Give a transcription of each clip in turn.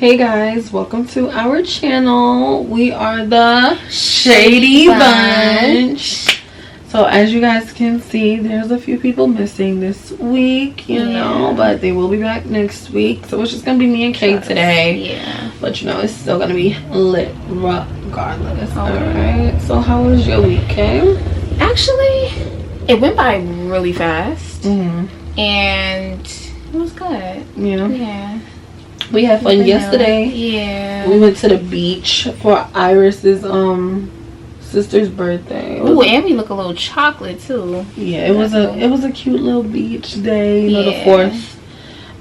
Hey guys, welcome to our channel. We are the Shady Bunch. So as you guys can see, there's a few people missing this week, you know, but they will be back next week. So it's just gonna be me and Kate today. Yeah. But you know, it's still gonna be lit regardless. Alright. So how was your week, Kate? Actually, it went by really fast. And it was good. Yeah. We had fun yesterday. Yeah. We went to the beach for Iris's sister's birthday. Ooh, and we look a little chocolate too. Yeah, it was a cute little beach day. You know, the 4th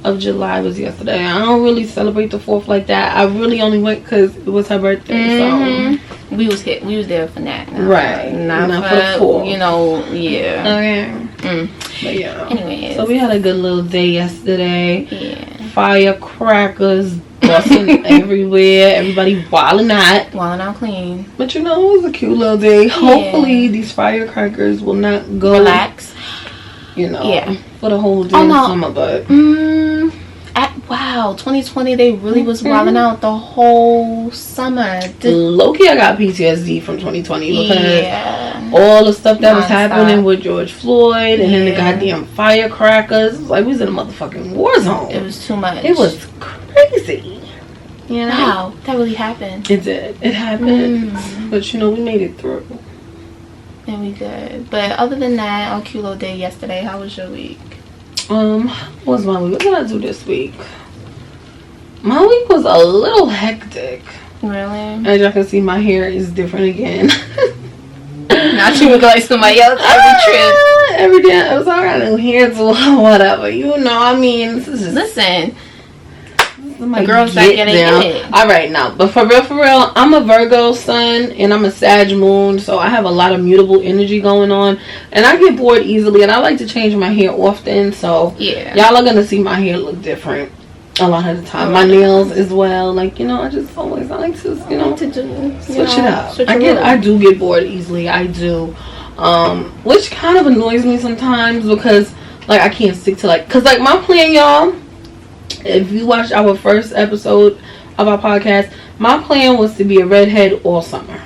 of July was yesterday. I don't really celebrate the 4th like that. I really only went because it was her birthday. So we was there for that. Right. Not for the 4th. You know, yeah. Okay. But yeah. Anyways. So we had a good little day yesterday. Yeah. Firecrackers busting everywhere. Everybody wilding out clean. But you know, it was a cute little day. Hopefully these firecrackers will not go relax. You know, for the whole day summer, but wow, 2020 they really was wilding out the whole summer. Low-key, I got PTSD from 2020 because all the stuff that was happening with George Floyd and then the goddamn firecrackers. Like, we was in a motherfucking war zone. It was too much. It was crazy. You know? Wow, that really happened. It did. It happened. But you know, we made it through. And we good. But other than that, on cute little day yesterday, how was your week? What was my week? What did I do this week? My week was a little hectic. Really? As y'all can see, my hair is different again. Not you look like somebody else every trip. Every day. I was all right, new hair too, whatever. You know, I mean, this is just... Listen. My girls not getting it. Alright, now, but for real, I'm a Virgo sun and I'm a Sag moon, so I have a lot of mutable energy going on, and I get bored easily, and I like to change my hair often, so y'all are gonna see my hair look different a lot of the time. My nails as well, like, you know, I like to, you know, switch it up. I do get bored easily, I do, which kind of annoys me sometimes because, like, I can't stick to, like, because, like, my plan, y'all, if you watched our first episode of our podcast, my plan was to be a redhead all summer.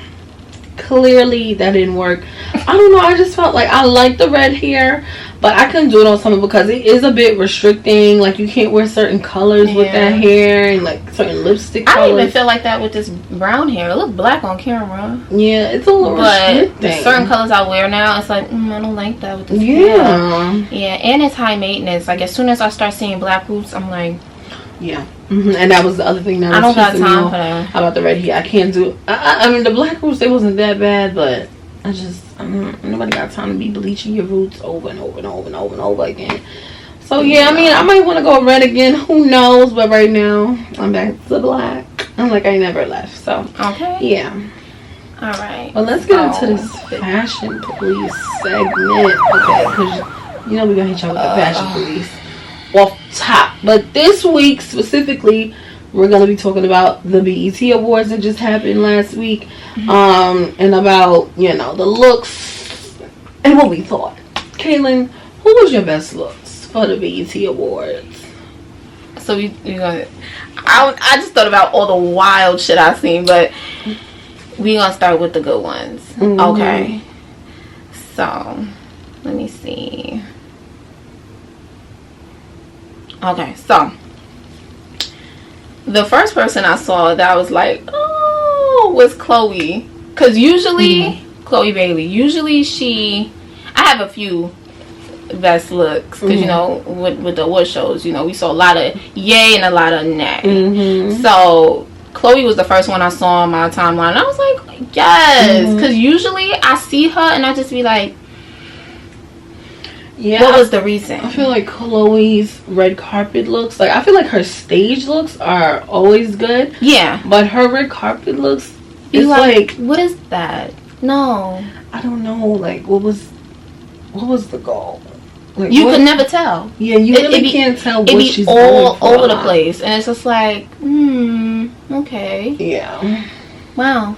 Clearly, that didn't work. I don't know. I just felt like I like the red hair, but I couldn't do it all summer because it is a bit restricting. Like, you can't wear certain colors with that hair and, like, certain lipstick colors. I don't even feel like that with this brown hair. It look black on camera. Yeah, it's a little restricting. Certain colors I wear now, it's like, I don't like that with this hair. Yeah, and it's high maintenance. Like, as soon as I start seeing black roots, I'm like... Yeah. And that was the other thing that was pissing me off about the red hair. I can't do... I mean, the black roots, they wasn't that bad, but I just... nobody got time to be bleaching your roots over and over and over and over and over again. So, yeah, I mean, I might want to go red again. Who knows? But right now, I'm back to black. I'm like, I never left. So, yeah. All right. Well, let's get into this fashion police segment. Okay, because, you know, we're going to hit y'all with the fashion police off top. But this week, specifically, we're going to be talking about the BET Awards that just happened last week. And about, you know, the looks and what we thought. Kaylin, who was your best looks for the BET Awards? So I just thought about all the wild shit I've seen, but we're going to start with the good ones. Okay. So, let me see. Okay, so the first person I saw that I was like, oh, was Chloe. Because usually, Chloe Bailey, I have a few best looks. Because, you know, with the award shows, you know, we saw a lot of yay and a lot of nay. So, Chloe was the first one I saw on my timeline. And I was like, yes. Because usually I see her and I just be like, yeah. What was the reason? I feel like Chloe's red carpet looks, like, I feel like her stage looks are always good. Yeah. But her red carpet looks, it's like, what is that? No. I don't know. Like, what was the goal? Like, you could never tell. Yeah, you really can't tell what she's all over the place, and it's just like, okay. Yeah. Wow.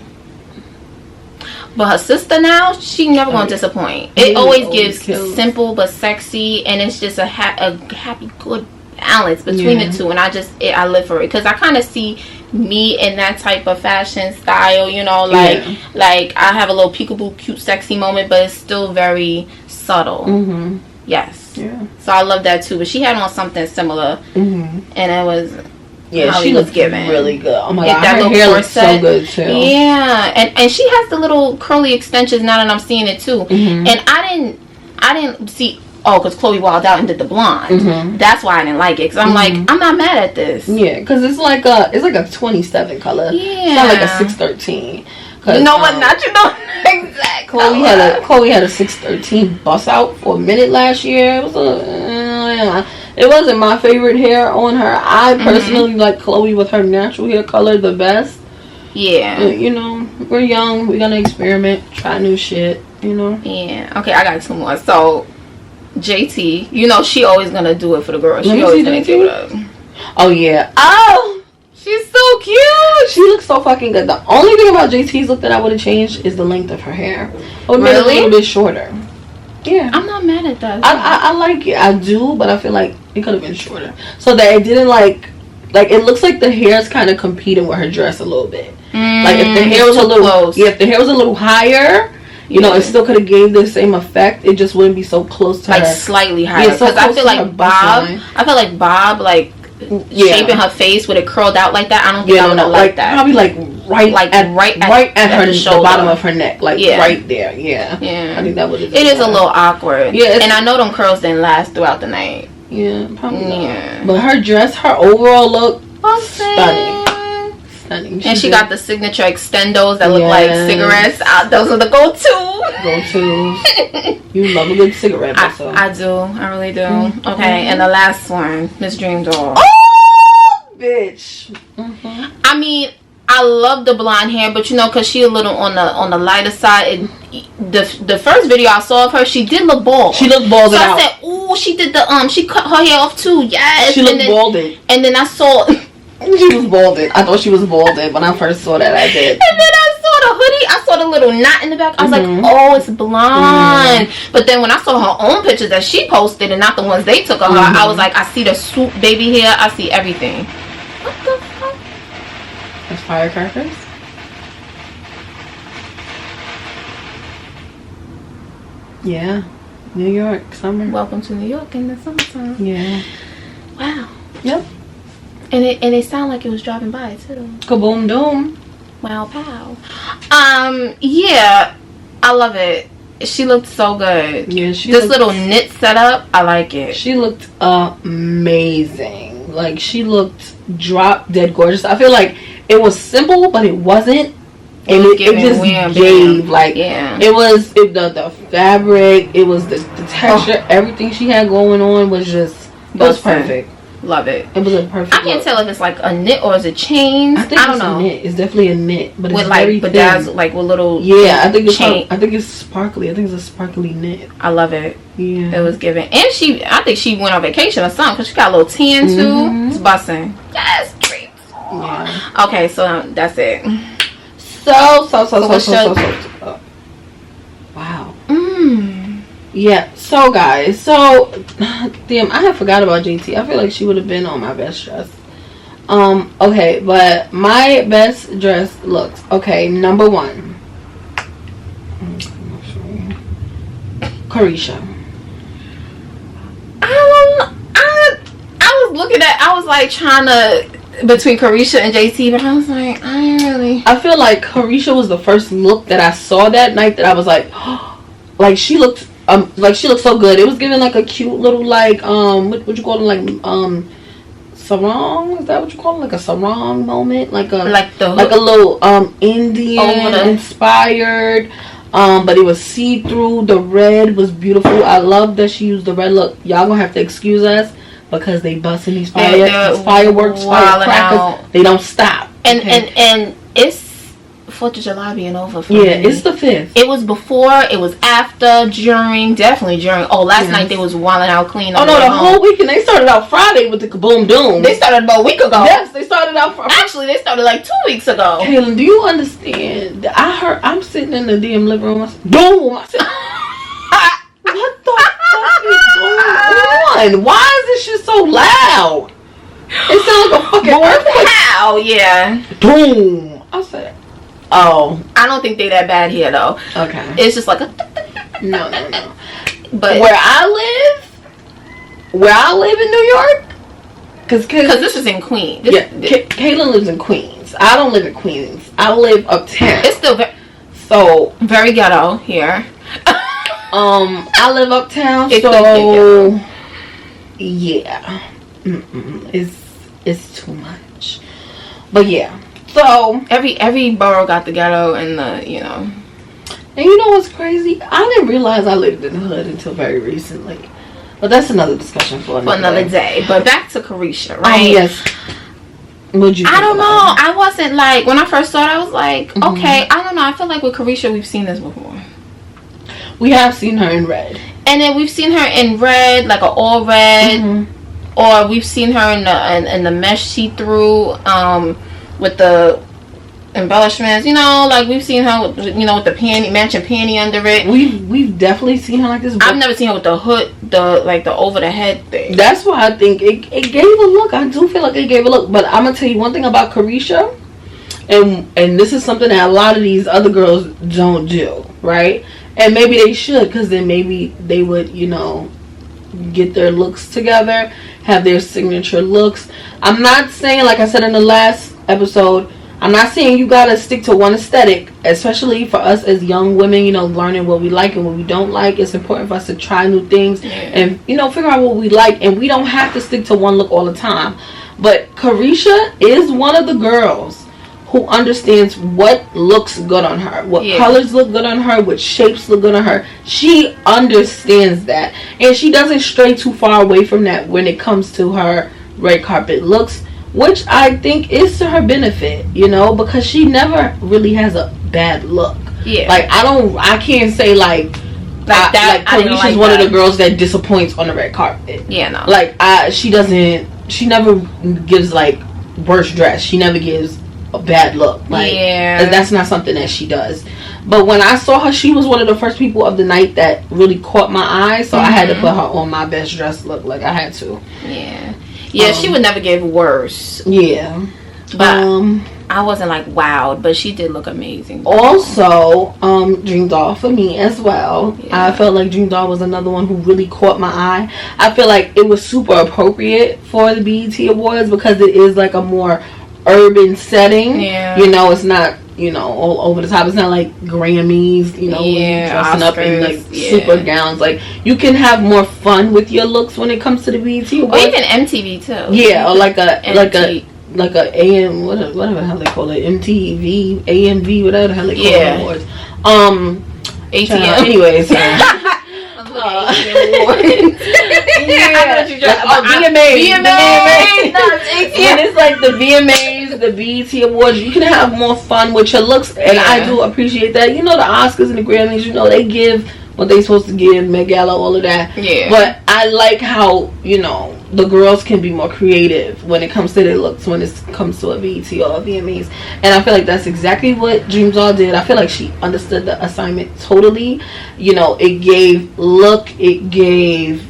But her sister now, she never gonna disappoint. It always gives simple but sexy, and it's just a happy, good balance between the two, and I live for it, because I kind of see me in that type of fashion style, you know, like I have a little peekaboo cute sexy moment, but it's still very subtle. Yes. Yeah. So I love that too. But she had on something similar, and it was she was giving really good. Oh my god, that her hair looks so good too. Yeah, and she has the little curly extensions now that I'm seeing it too. And I didn't see. Oh, because Chloe wilded out and did the blonde. That's why I didn't like it. Because I'm like, I'm not mad at this. Yeah, because it's like a 27 color. Yeah, it's not like a 613. You know what? Not you know exact. Chloe had a 613 bust out for a minute last year. It wasn't my favorite hair on her. I personally like Chloe with her natural hair color the best. Yeah. You know, we're young. We're gonna experiment, try new shit. You know. Yeah. Okay, I got 2 more. So. JT, you know she always gonna do it for the girls. She always gonna give it up. Oh yeah. Oh, she's so cute. She looks so fucking good. The only thing about JT's look that I would have changed is the length of her hair. I would have made it a little bit shorter. Yeah, I'm not mad at that. I like it. I do, but I feel like it could have been shorter so that it didn't like it looks like the hair's kind of competing with her dress a little bit. Like if the hair was a little close. Yeah, if the hair was a little higher. You know, it still could have gave the same effect. It just wouldn't be so close to her. Like slightly higher. Because I feel like Bob, shaping her face with it curled out like that. I don't think I would have liked that. Probably right at her the bottom of her neck, right there. Yeah. I think that would have. It is a little awkward. Yeah, and I know them curls didn't last throughout the night. Yeah, probably not. But her dress, her overall look, stunning. And she got the signature extendos that look like cigarettes. Those are the go-tos. You love a good cigarette. I do. I really do. Okay, and the last one, Miss Dream Doll. Oh, bitch. I mean, I love the blonde hair, but you know, cause she a little on the lighter side. The first video I saw of her, she did look bald. She looked balded out. So I said, "Ooh, she did she cut her hair off too." Yes, she looked balded. And then I saw. She was balded. I thought she was balded when I first saw that. I did. And then I saw the hoodie. I saw the little knot in the back. I was like, oh, it's blonde. But then when I saw her own pictures that she posted and not the ones they took of her, I was like, I see the swoop baby hair. I see everything. What the fuck? That's firecrackers? Yeah. New York summer. Welcome to New York in the summertime. Yeah. Wow. Yep. And it sounded like it was driving by too. Kaboom doom. Wow pow. Yeah, I love it. She looked so good. Yeah, this little knit setup, I like it. She looked amazing. Like she looked drop dead gorgeous. I feel like it was simple, but it wasn't. And it just gave it was the fabric, it was the texture, everything she had going on was just perfect. Love it. It was a perfect. I can't tell if it's like a knit or is it chains. I don't know. A knit. It's definitely a knit, but it's very thin. Bedazzled, like with little. Yeah, I think it's sparkly. I think it's a sparkly knit. I love it. Yeah, it was giving, and I think she went on vacation or something because she got a little tan too. It's busting. Yes, dreams. Yeah. Okay, so that's it. So. Wow. Yeah, so guys, damn, I had forgot about JT. I feel like she would have been on my best dress. Okay, but my best dress looks, okay, number 1. Carisha. I was looking at, I was like trying to, between Carisha and JT, but I was like, I feel like Carisha was the first look that I saw that night that I was like, like she looked so good. It was giving like a cute little what you call it, sarong? Is that what you call it? Like a sarong moment, like a little Indian inspired. But it was see through. The red was beautiful. I love that she used the red. Look, y'all gonna have to excuse us because they busting these fireworks, firecrackers. They don't stop. And it's 4th of July being over for me. It's the 5th. It was before, it was after, during, definitely during. Oh, last night they was wilding out clean. Oh no, the whole weekend. They started out Friday with the kaboom doom. They started about a week ago. Yes, they started out. Actually, they started like 2 weeks ago. Kaylin, do you understand? I'm sitting in the damn living room. Boom! I said, what the fuck is going on? Why is this shit so loud? It sounds like a fucking earthquake. How? Yeah. Boom. I said, oh. I don't think they that bad here though. Okay. It's just like a. No. But where I live in New York, because this is in Queens. Caitlin lives in Queens. I don't live in Queens. I live uptown. It's still very ghetto here. I live uptown, it's so yeah, it's too much. But yeah, so every borough got the ghetto and the And you know what's crazy? I didn't realize I lived in the hood until very recently. But that's another discussion for another day. But back to Carisha, right? Yes. What'd you think? I don't know. I wasn't like, when I first saw it, I was like, okay, I don't know. I feel like with Carisha, we've seen this before. We have seen her in red. And then we've seen her in red, like an all red. Or we've seen her in the mesh see-through with the embellishments, like we've seen her with the matching panty under it. We've definitely seen her like this. I've never seen her with the hood, the over the head thing. That's why I think it gave a look. I do feel like it gave a look. But I'm gonna tell you one thing about Carisha, and this is something that a lot of these other girls don't do, right? And maybe they should, because then maybe they would, get their looks together, have their signature looks. I'm not saying, like I said in the last episode, I'm not saying you gotta stick to one aesthetic, especially for us as young women, learning what we like and what we don't like. It's important for us to try new things and, figure out what we like. And we don't have to stick to one look all the time. But Carisha is one of the girls who understands what looks good on her, what colors look good on her, what shapes look good on her. She understands that. And she doesn't stray too far away from that when it comes to her red carpet looks, which I think is to her benefit, because she never really has a bad look. Yeah. Like, I can't say like Carisha's one of the girls that disappoints on the red carpet. Yeah, no. Like, she never gives like worst dress. She never gives a bad look. Like, that's not something that she does. But when I saw her, she was one of the first people of the night that really caught my eye, so I had to put her on my best dress look. Like, I had to. Yeah, she would never give worse. Yeah. But I wasn't like wowed, but she did look amazing. Also, Dream Doll for me as well. Yeah. I felt like Dream Doll was another one who really caught my eye. I feel like it was super appropriate for the BET Awards because it is like a more urban setting. Yeah. It's not, all over the top. It's not like Grammys, dressing up in like super gowns. Like, you can have more fun with your looks when it comes to the BET Awards. Or even MTV too. Yeah, or like a AM, whatever the hell they call it, MTV, AMV, whatever the hell they call it awards. ATM. Anyways. VMAs. When it's like the VMAs, the BET Awards, you can have more fun with your looks, and I do appreciate that. The Oscars and the Grammys, they give what they supposed to give, Met Gala, all of that. Yeah. But I like how the girls can be more creative when it comes to their looks when it comes to a BET or a VMAs, and I feel like that's exactly what Dream Doll did. I feel like she understood the assignment totally. It gave look, it gave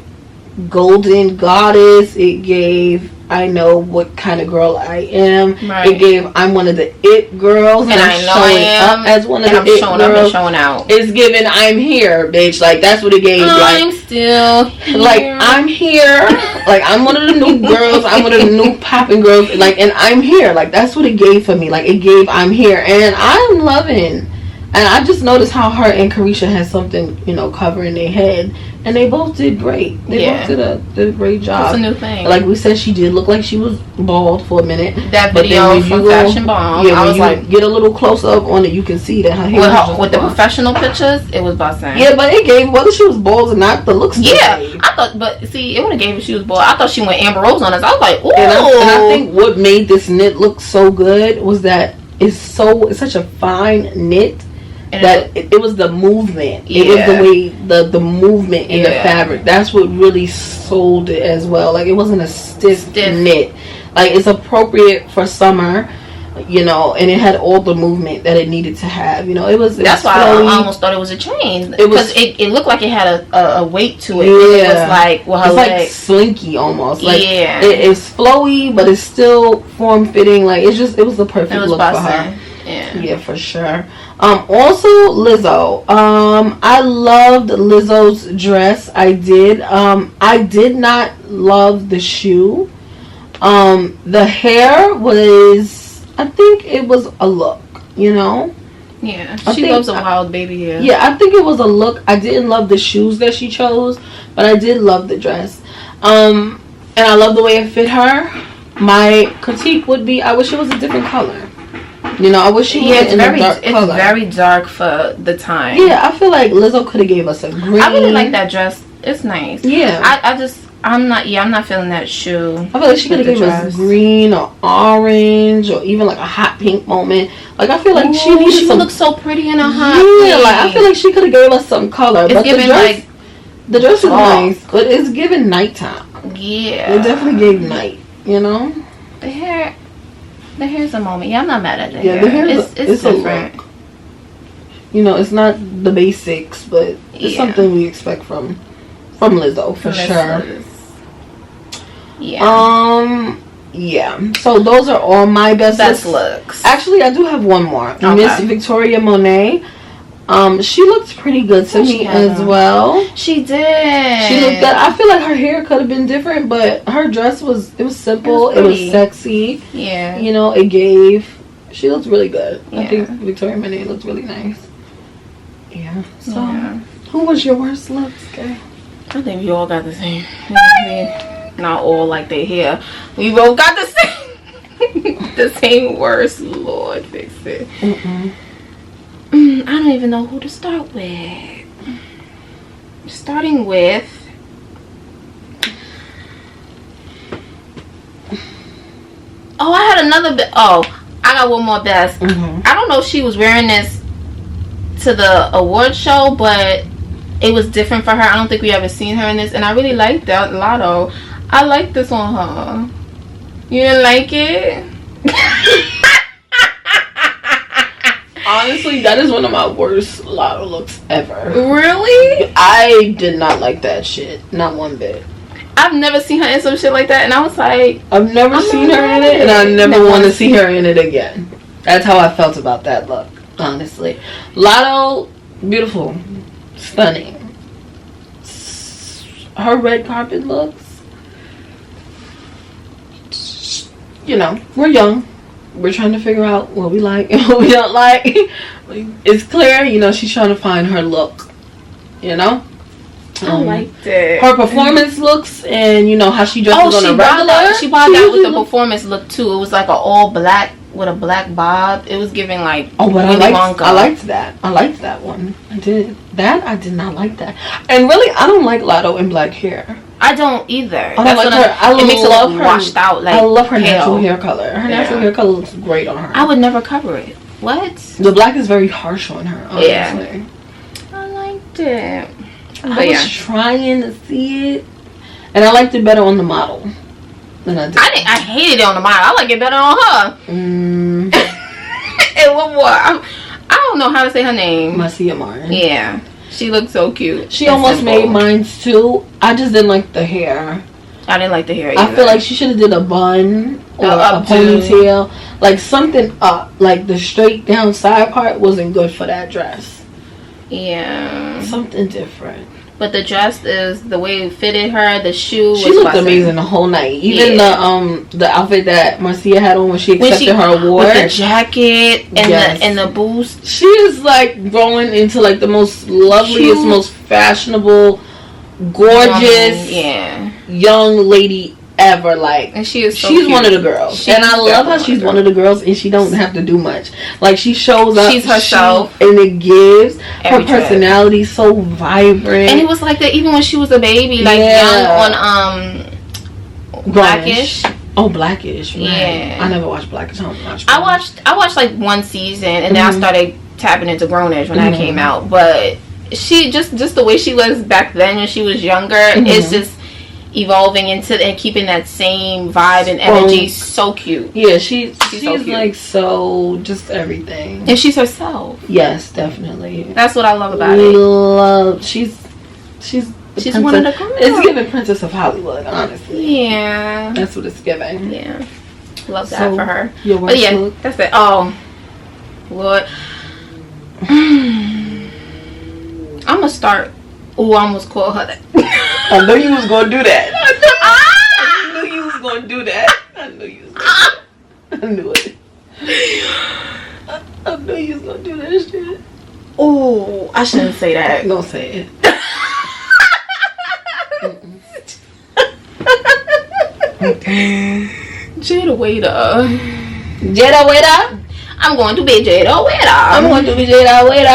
golden goddess, it gave I know what kind of girl I am. Right. It gave I'm one of the it girls, and I'm showing up as one of the it girls. And showing out. It's given I'm here, bitch. Like, that's what it gave. I'm still here. Like, I'm here. Like, I'm one of the new girls. I'm one of the new popping girls. Like, and I'm here. Like, that's what it gave for me. Like, it gave I'm here, and I'm loving. And I just noticed how her and Carisha had something, covering their head. And they both did great. They both did a great job. That's a new thing. Like we said, she did look like she was bald for a minute. That video from Fashion Bomb. Yeah, I was like, get a little close up on it, you can see that her hair with the professional pictures, it was busting. Yeah, but it gave, whether she was bald or not, the looks. Yeah, I thought, but see, it would have gave if she was bald. I thought she went Amber Rose on us. I was like, ooh. And I think what made this knit look so good was that it's such a fine knit. And that it was the movement. It was the way the movement in the fabric. That's what really sold it as well. Like, it wasn't a stiff knit. Like, it's appropriate for summer. you know, and it had all the movement that it needed to have. You know, That's why flowy. I almost thought it was a chain, because it looked like it had a weight to it. Yeah, it was like, well, it's like slinky almost. Like, yeah, it's flowy, but it's still form fitting. Like, it was the perfect look for her. Yeah, for sure. Also Lizzo. I loved Lizzo's dress. I did. I did not love the shoe. The hair was, I think it was a look, you know? Yeah, she loves a wild baby hair. Yeah, I think it was a look. I didn't love the shoes that she chose, but I did love the dress. And I love the way it fit her. My critique would be, I wish it was a different color. You know, I wish she was in a dark color. It's very dark for the time. Yeah, I feel like Lizzo could have gave us a green. I really like that dress. It's nice. Yeah. I'm not feeling that shoe. I feel like she could have given us green or orange or even like a hot pink moment. Like, I feel like she would look so pretty in a hot pink. Like, I feel like she could have gave us some color. It's but giving the dress is nice, but it's giving nighttime. Yeah. It definitely gave night, you know? The hair's a moment. Yeah, I'm not mad at the hair. The hair it's different. A look. You know, it's not the basics, but it's something we expect from Lizzo for sure. Yeah. Yeah. So those are all my best looks. Actually, I do have one more. Okay. Miss Victoria Monet. She looked pretty good to me as well. She did. She looked good. I feel like her hair could have been different, but her dress was simple. It was sexy. Yeah. You know, it gave. She looked really good. Yeah. I think Victoria Monet looked really nice. Yeah. So, who was your worst looks, okay? I think we all got the same. Not all like they hair. We both got the same. The same worst. Lord, fix it. I don't even know who to start with. Starting with. Oh, I had another bit. Oh, I got one more best. I don't know if she was wearing this to the award show, but it was different for her. I don't think we ever seen her in this, and I really liked that Lotto. I like this on her. You didn't like it? Honestly, that is one of my worst Lotto looks ever. Really? I did not like that shit. Not one bit. I've never seen her in some shit like that, and I was like, I've never seen her in it, and I never want to see her in it again. That's how I felt about that look, honestly. Lotto, beautiful, stunning. Her red carpet looks, you know, we're young. We're trying to figure out what we like and what we don't like. It's clear, you know, she's trying to find her look, you know. I liked it. Her performance looks, and you know how she dresses on a regular. She bought that with the performance look too. It was like an all black with a black bob. It was giving like but I liked that. I liked that one. I did. I did not like that. And really, I don't like Lotto in black hair. I don't either. I don't like her. It makes it look washed out. Like, I love her natural hair color. Her natural hair color looks great on her. I would never cover it. What? The black is very harsh on her. Honestly. Yeah. I liked it. I was trying to see it, and I liked it better on the model than I did. I hated it on the model. I like it better on her. And one more. I don't know how to say her name. Marcia Martin. Yeah. She looked so cute. She almost made mine too. I just didn't like the hair. I didn't like the hair either. I feel like she should have did a bun or a ponytail. Like something up. Like the straight down side part wasn't good for that dress. Yeah. Something different. But the dress is the way it fitted her. The shoe. She looked amazing the whole night. Even the outfit that Marcia had on when she accepted her award, with the jacket and the boost. She is like growing into like the most loveliest, most fashionable, gorgeous, young lady ever. Like, and she's one of the girls, and I love how she's one of the girls, and she don't have to do much. Like, she shows up, she's herself, and it gives her personality so vibrant. And it was like that even when she was a baby, like young on Blackish. Oh, Blackish, right. Yeah. I never watched Blackish. I watched like one season, and then I started tapping into Grownish when that came out. But she just the way she was back then when she was younger, it's just evolving into and keeping that same vibe and energy. So cute. Yeah, she's so cute. Like so just everything. And she's herself. Yes, definitely. That's what I love about it. She's one of the girls. It's giving Princess of Hollywood, honestly. Yeah. That's what it's giving. Yeah. Love that for her. But yeah, look. That's it. Oh, Lord. I'm gonna start. Oh, I almost called her that. I knew you was gonna do that. I knew you was gonna do that. I knew you was gonna I knew it. I knew you was gonna do that shit. Oh, I shouldn't say that. Don't say it. Jada waiter. Jada waiter. I'm going to be Jada waiter. I'm going to be Jada waiter.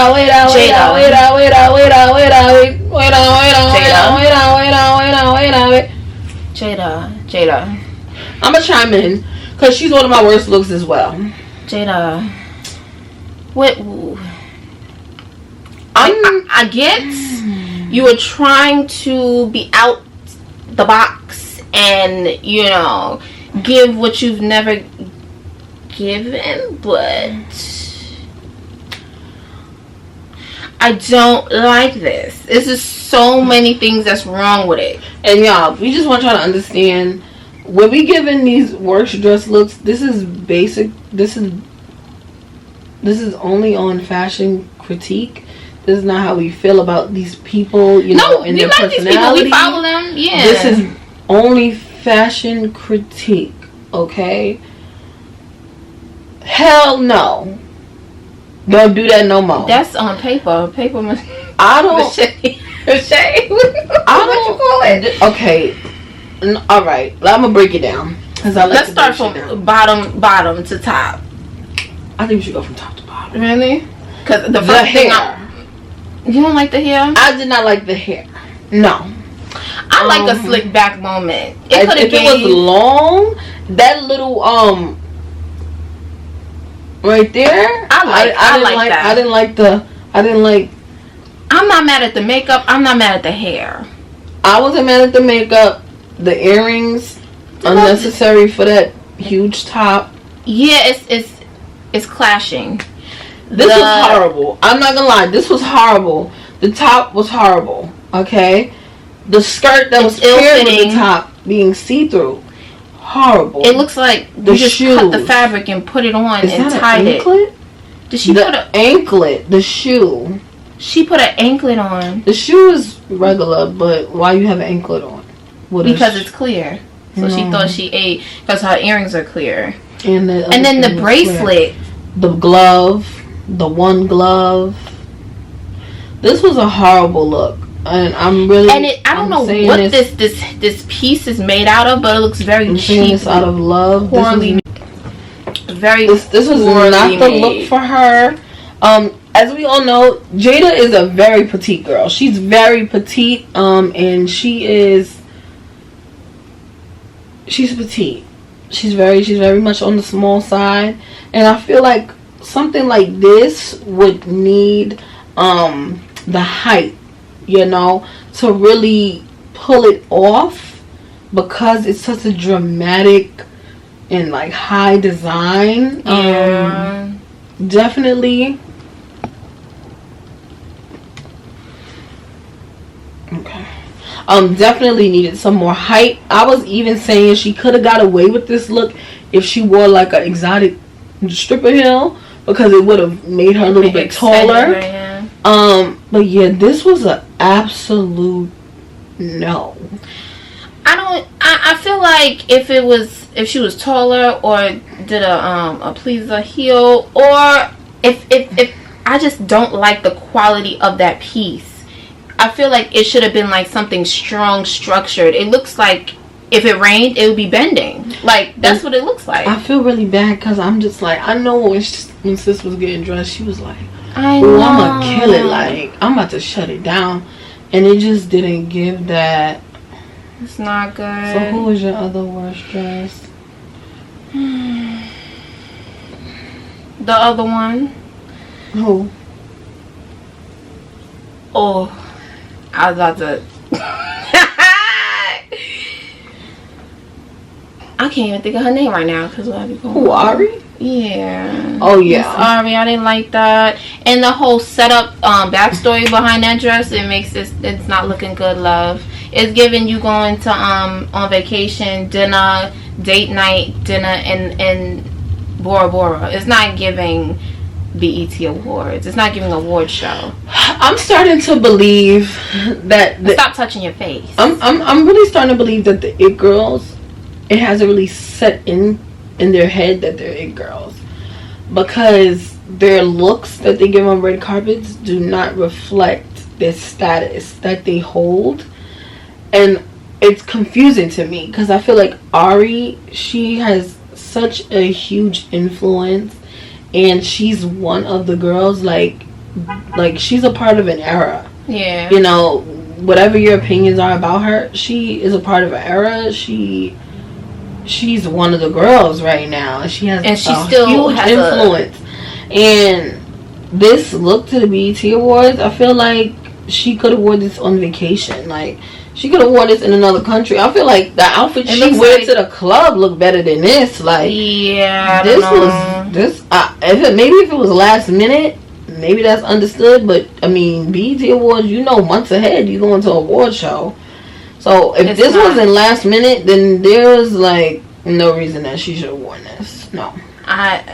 Jada. I'm gonna chime in because she's one of my worst looks as well. Jada. What? I get you were trying to be out the box and give what you've never given, but I don't like this. This is so many things that's wrong with it. And y'all, we just want y'all to understand, when we giving these worst dress looks, this is basic. This is only on fashion critique. This is not how we feel about these people, and their personality. These people, we follow them. Yeah. This is only fashion critique, okay? Hell no. Don't do that no more. That's on paper. Paper. I don't. Shade. I don't. You call it? Okay. All right. I'm gonna break it down. Let's start from bottom to top. I think we should go from top to bottom. Really? Because the first thing you don't like the hair? I did not like the hair. No. I like a slick back moment. It could have been. If it was long, that little right there. I like that. I didn't like. I'm not mad at the makeup. I'm not mad at the hair. I wasn't mad at the makeup. The earrings, unnecessary for that huge top. Yeah, it's clashing. This was horrible. I'm not gonna lie. This was horrible. The top was horrible. Okay, the skirt that was paired with the top being see-through, horrible. It looks like you just cut the fabric and put it on and tied it. Did she put an anklet? The shoe. She put an anklet on. The shoe is regular, but why you have an anklet on? Because it's clear. So she thought she ate because her earrings are clear. And then the bracelet. The glove. The one glove. This was a horrible look. And I'm really... And I don't know what this piece is made out of, but it looks very cheap. It's out of love. Poorly very this was not the look for her. As we all know, Jada is a very petite girl. She's very petite, and she's petite. She's very much on the small side, and I feel like something like this would need the height, to really pull it off, because it's such a dramatic and like high design. Definitely. Okay. Definitely needed some more height. I was even saying she could have got away with this look if she wore like an exotic stripper heel, because it would have made her a little bit taller. But yeah, this was an absolute no. I feel like if she was taller or did a pleaser heel, or if I just don't like the quality of that piece. I feel like it should have been like something strong, structured. It looks like if it rained, it would be bending. Like, that's what it looks like. I feel really bad because I'm just like, I know when sis was getting dressed, she was like, I know. I'm gonna kill it. Like, I'm about to shut it down. And it just didn't give that. It's not good. So who was your other worst dress? The other one. Who? Oh, I was about to. I can't even think of her name right now because who, Ari? Yeah. Oh yeah. Sorry, I didn't like that. And the whole setup, backstory behind that dress, it makes it's not looking good, love. It's giving you going to on vacation, dinner, date night, dinner in Bora Bora. It's not giving BET Awards. It's not giving an award show. I'm starting to believe that stop touching your face. I'm really starting to believe that the It Girls, it hasn't really set in their head that they're It Girls, because their looks that they give on red carpets do not reflect their status that they hold, and it's confusing to me because I feel like Ari, she has such a huge influence, and she's one of the girls, like she's a part of an era. Yeah, you know, whatever your opinions are about her, she is a part of an era. She's one of the girls right now, and she has still huge influence. And this look to the BET Awards, I feel like she could have worn this on vacation. Like, she could have worn this in another country. I feel like the outfit she wore to the club looked better than this. Like, yeah, if it was last minute, maybe that's understood. But I mean, BET Awards, you know, months ahead you go into an award show. So if this wasn't last minute, then there's like no reason that she should have worn this. No. I've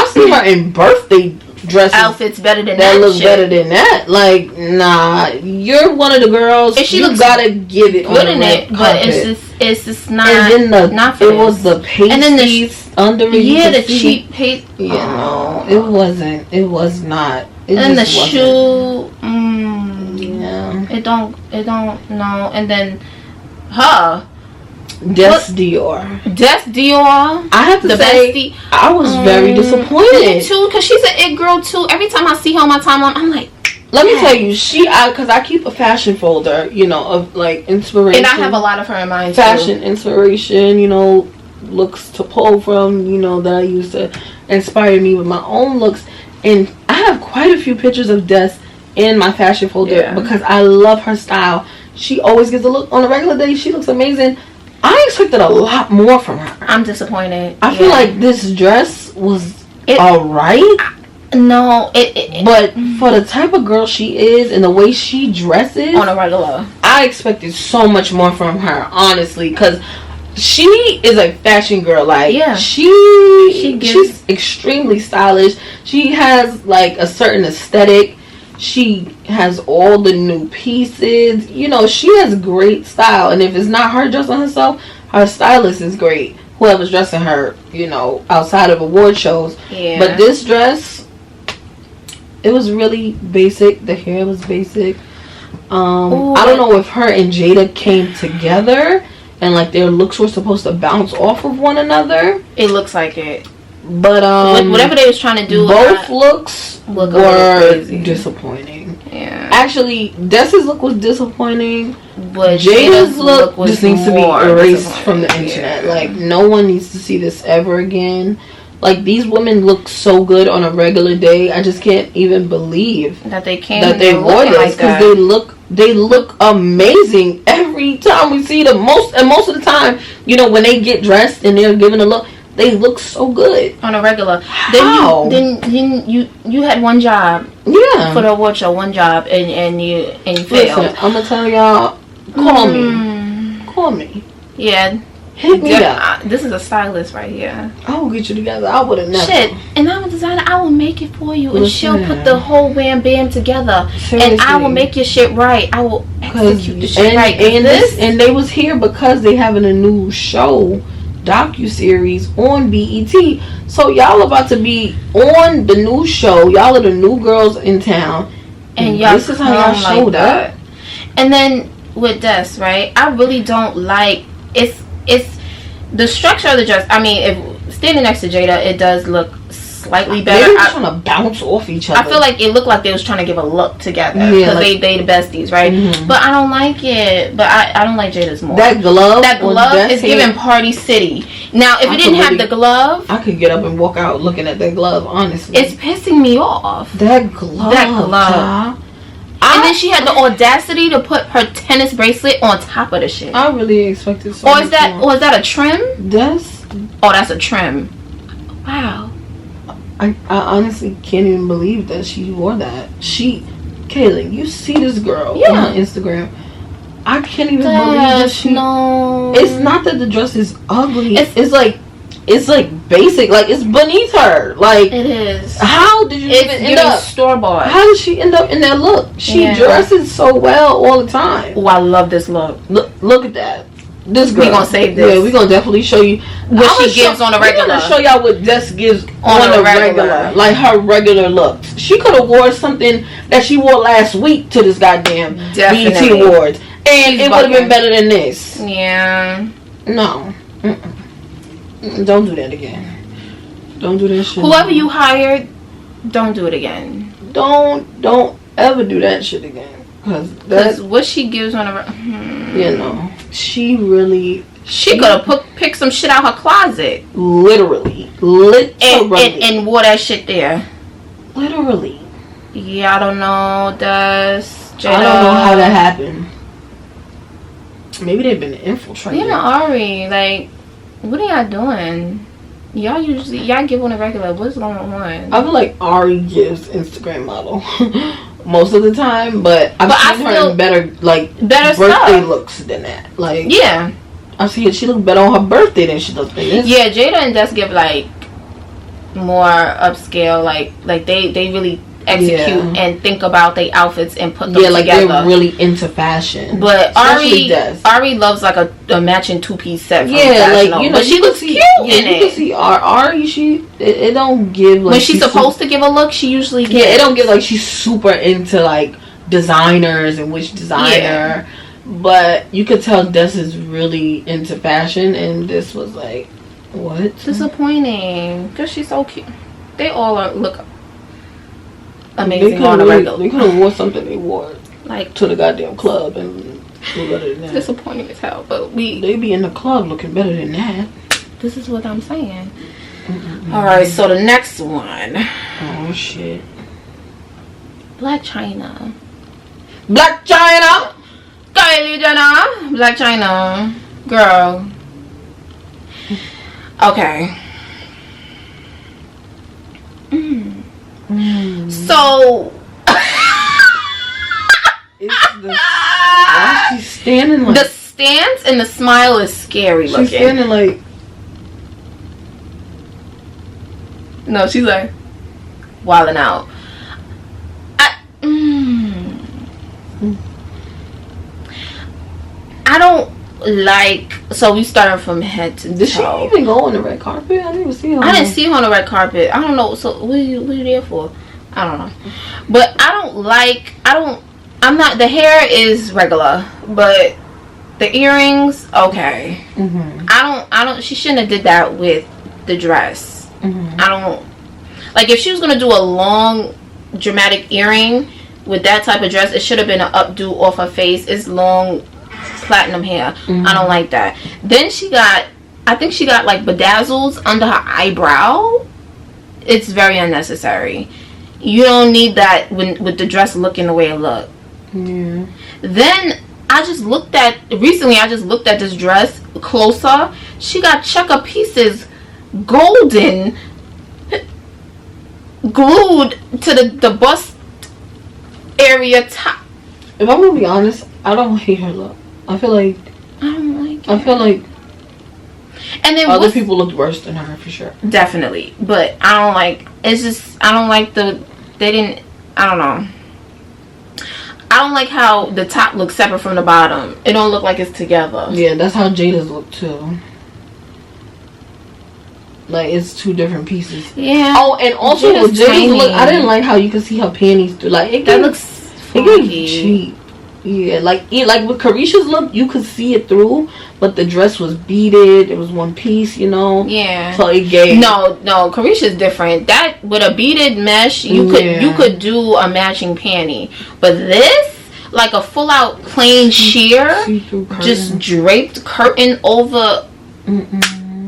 seen her in birthday dresses outfits better than that look better than that. Like, nah, you're one of the girls. If she you gotta give it good in it, but it's just not. And then not for it was the pasties and then under it. Yeah, the cheap paste. Yeah, no, it wasn't. It was not. It and just the shoe. Yeah. It don't no. And then her. Dior. I have to say, I was very disappointed. Me too, because she's an It Girl too. Every time I see her on my timeline, I'm like, let me tell you, because I keep a fashion folder, you know, of like inspiration. And I have a lot of her in mine fashion inspiration, you know, looks to pull from, you know, that I use to inspire me with my own looks. And I have quite a few pictures of Des in my fashion folder because I love her style. She always gets a look. On a regular day, she looks amazing. I expected a lot more from her. I'm disappointed. I feel like this dress was alright. No, but for the type of girl she is and the way she dresses on a regular, I expected so much more from her, honestly, because she is a fashion girl. Like, she's extremely stylish. She has like a certain aesthetic. She has all the new pieces. You know, she has great style. And if it's not her dressing herself, her stylist is great. Whoever's dressing her, you know, outside of award shows. Yeah. But this dress, it was really basic. The hair was basic. I don't know if her and Jada came together and like their looks were supposed to bounce off of one another. It looks like it. But whatever they was trying to do, both looks were disappointing. Yeah. Actually, Dessa's look was disappointing, but Jada's look just needs to be erased from the internet. Yeah. Like, no one needs to see this ever again. Like, these women look so good on a regular day. I just can't even believe that they wore this, because they look amazing every time we see them. Most of the time, you know, when they get dressed and they're given a look, they look so good on a regular. How? Then you had one job. Yeah. For the award show, one job, and you failed. Listen, I'm gonna tell y'all, call me. Yeah. Hit me up. This is a stylist right here. I will get you together. I would have never. Shit, and I'm a designer. I will make it for you, and she'll put the whole wham bam together. Seriously. And I will make your shit right. I will execute the shit right. And they was here because they having a new show, docu-series on BET. So y'all about to be on the new show. Y'all are the new girls in town, and y'all, this is how y'all showed up. And then with Des, right? I really don't like it's the structure of the dress. I mean, if standing next to Jada, it does look slightly better. They were trying to bounce off each other. I feel like it looked like they was trying to give a look together because they the besties, right? Mm-hmm. But I don't like it. But I don't like Jada's more. That glove is giving Party City. Now, if it didn't have the glove, I could get up and walk out looking at that glove. Honestly, it's pissing me off. That glove. And then she had the audacity to put her tennis bracelet on top of the shit. I really expected so Or is that a trim? Oh, that's a trim. Wow. I honestly can't even believe that she wore that. Kaylin, you see this girl on Instagram. I can't even believe that she... No. It's not that the dress is ugly. It's like basic. Like, it's beneath her. Like, it is. How did you even end up store-bought? How did she end up in that look? She dresses so well all the time. Oh, I love this look. Look at that. This girl. We gonna save this. Yeah, we gonna definitely show you what she gives on a regular. We're gonna show y'all what Des gives on a regular. Like her regular looks. She could have wore something that she wore last week to this goddamn BET Awards. And it would have been better than this. Yeah. No. Don't do that again. Don't do that shit. Whoever you hired, don't do it again. Don't ever do that shit again. Because what she gives on a... You know. She really... She could have picked some shit out her closet. Literally. And wore that shit there. Literally. Yeah, I don't know. I don't know how that happened. Maybe they've been infiltrated. You know, Ari, like, what are y'all doing? Y'all give on a regular. What's going on? I feel like Ari gives Instagram model most of the time, but I've seen her in better birthday stuff. looks than that. Like, yeah, I see it. She looks better on her birthday than she does this. Yeah, Jada and Des give like more upscale. Like they really execute and think about their outfits and put them together. They're really into fashion. But Ari loves like a matching 2-piece set. But she looks cute in it. You can see Ari. It don't give like when she's supposed to give a look. She usually gives. It don't give like she's super into like designers and which designer. Yeah. But you could tell Des is really into fashion, and this was like, what? Disappointing because she's so cute. They all look amazing on a regular. They could have wore something they wore like to the goddamn club and look better than that. Disappointing as hell, but they be in the club looking better than that. This is what I'm saying. All right, so the next one. Oh shit. Black China. Black China. Kylie Jenner. Black China. Girl. Okay. So she's standing like the stance and the smile is scary looking. She's standing like no, she's like wilding out. I don't like. So we started from head to toe. Did she even go on the red carpet? I didn't even see her. I didn't see her on the red carpet. I don't know. So what are you there for? I don't know. But I'm not. The hair is regular, but the earrings, okay. I don't. She shouldn't have did that with the dress. I don't like if she was gonna do a long, dramatic earring with that type of dress. It should have been an updo off her face. It's long. Platinum hair. I don't like that. Then I think she got like bedazzles under her eyebrow. It's very unnecessary. You don't need that with the dress looking the way it looked. Yeah. Then I just looked at this dress closer. She got checker pieces golden glued to the bust area top. If I'm gonna be honest, I don't hate her look. I feel like and then other people looked worse than her for sure. Definitely. But I don't like I don't know. I don't like how the top looks separate from the bottom. It don't look like it's together. Yeah, that's how Jada's look too. Like it's two different pieces. Yeah. Oh, and also Jada's look, I didn't like how you could see her panties through. Like that looks funky. Cheap. Yeah, like with Carisha's look, you could see it through, but the dress was beaded. It was one piece, you know. Yeah. So it gave. No, Carisha's different. That with a beaded mesh, you could do a matching panty, but this like a full out plain sheer, just draped curtain over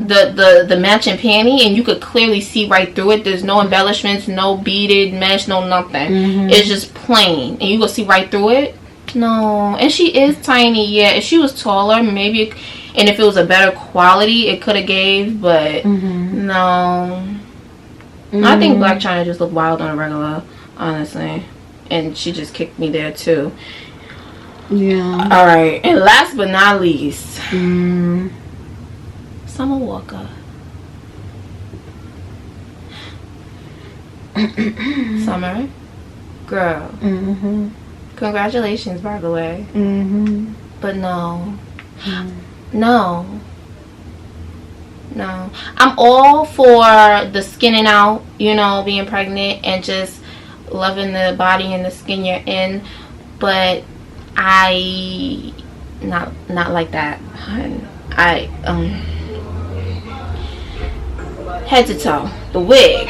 the matching panty, and you could clearly see right through it. There's no embellishments, no beaded mesh, no nothing. It's just plain, and you could see right through it. No, and she is tiny. Yeah, if she was taller, maybe, and if it was a better quality, it could have gave. But no, I think Black China just looked wild on a regular, honestly, and she just kicked me there too. Yeah. All right, and last but not least, Summer Walker. Summer, girl. Congratulations, by the way. But no. No. I'm all for the skinning out, you know, being pregnant and just loving the body and the skin you're in. But I not like that. I head to toe, the wig.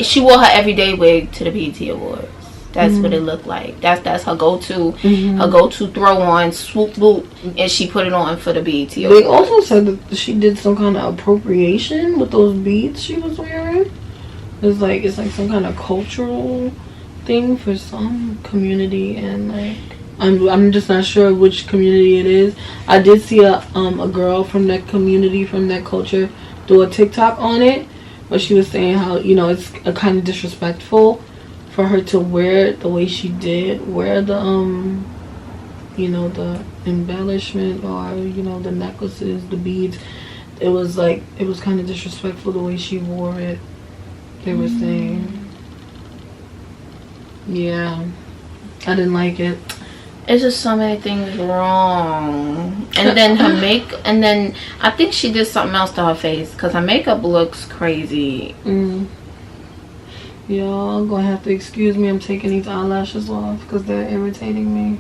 She wore her everyday wig to the BET Awards. That's what it looked like. That's her go-to. Her go-to throw on, swoop boot, and she put it on for the BET Awards. They also said that she did some kind of appropriation with those beads she was wearing. It's like some kind of cultural thing for some community, and like I'm just not sure which community it is. I did see a girl from that community, from that culture, do a TikTok on it, but she was saying how, you know, it's a kind of disrespectful for her to wear it the way she did, wear the you know, the embellishment, or, you know, the necklaces, the beads. It was kind of disrespectful the way she wore it, they were saying. Yeah, I didn't like it. It's just so many things wrong. And then her and then I think she did something else to her face, because her makeup looks crazy. Y'all gonna have to excuse me. I'm taking these eyelashes off because they're irritating me.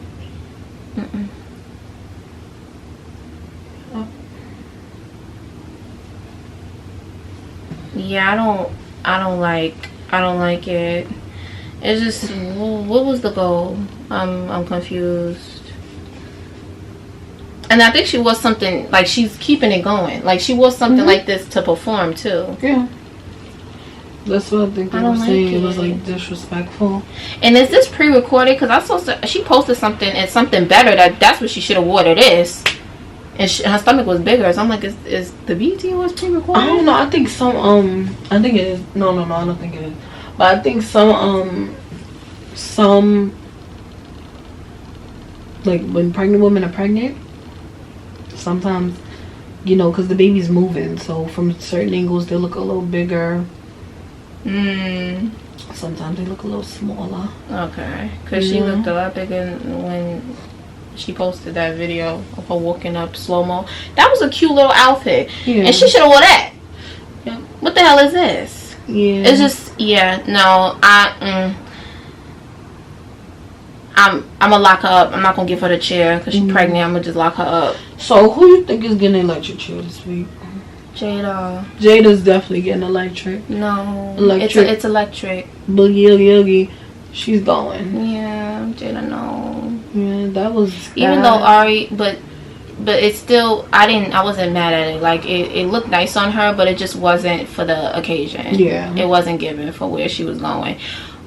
Yeah, I don't like it. It's just, what was the goal? I'm confused. And I think she was something, like, she's keeping it going. Like, she was something like this to perform too. Yeah. That's what I think they were saying. It was like disrespectful. And is this pre-recorded? Because I saw she posted something and something better that's what she should have worn. It is. And her stomach was bigger. So I'm like, is the BT was pre-recorded? I don't know. I think I think it is. No, I don't think it is. But I think some like when pregnant women are pregnant, sometimes, you know, because the baby's moving, so from certain angles they look a little bigger. Sometimes they look a little smaller. Okay, because she looked a lot bigger when she posted that video of her walking up slow-mo. That was a cute little outfit. Yeah. And she should have wore that. Yeah. What the hell is this? Yeah. It's just, no, I'm gonna lock her up. I'm not gonna give her the chair because she's pregnant. I'm gonna just lock her up. So who you think is getting an electric chair this week? Jada's definitely getting electric. No, it's electric. Boogie, she's going. Yeah, Jada, no. Yeah, that was even though Ari, but it's still, I wasn't mad at it. Like it looked nice on her, but it just wasn't for the occasion. Yeah, it wasn't given for where she was going.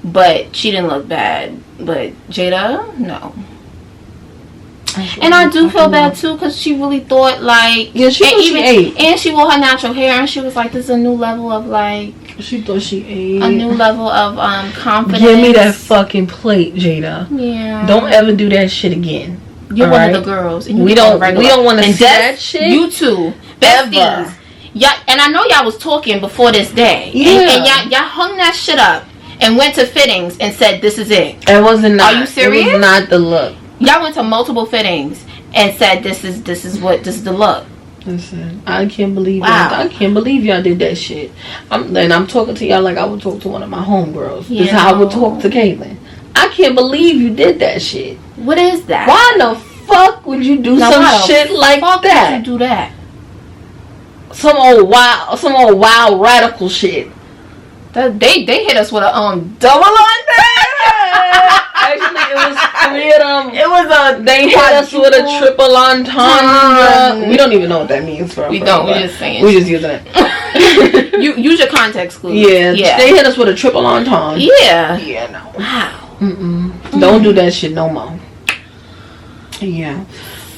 But she didn't look bad. But Jada, no. And I do feel bad too, because she really thought, like, she ate, and she wore her natural hair, and she was like, this is a new level of, like, she thought she ate, a new level of confidence. Give me that fucking plate, Jada. Yeah, don't ever do that shit again. You're one of the girls, and we don't want to see that shit. You two besties. Yeah, and I know y'all was talking before this day. And y'all hung that shit up and went to fittings and said, this is it. It wasn't. Not, are you serious? It was not the look. Y'all went to multiple fittings and said, this is the look. Listen, I can't believe y'all did that shit. I'm talking to y'all like I would talk to one of my homegirls. This is how I would talk to Caitlin. I can't believe you did that shit. What is that? Why the fuck would you do some shit like that? Would you do that? Some old wild radical shit. They hit us with a double under. Actually, it was three of them. It was they hit us with with a triple entendre. We don't even know what that means for. We don't. We're just saying. We just using it. You use your context clues. Yeah. They hit us with a triple entendre. Yeah. Yeah. No. Wow. Don't do that shit no more. Yeah.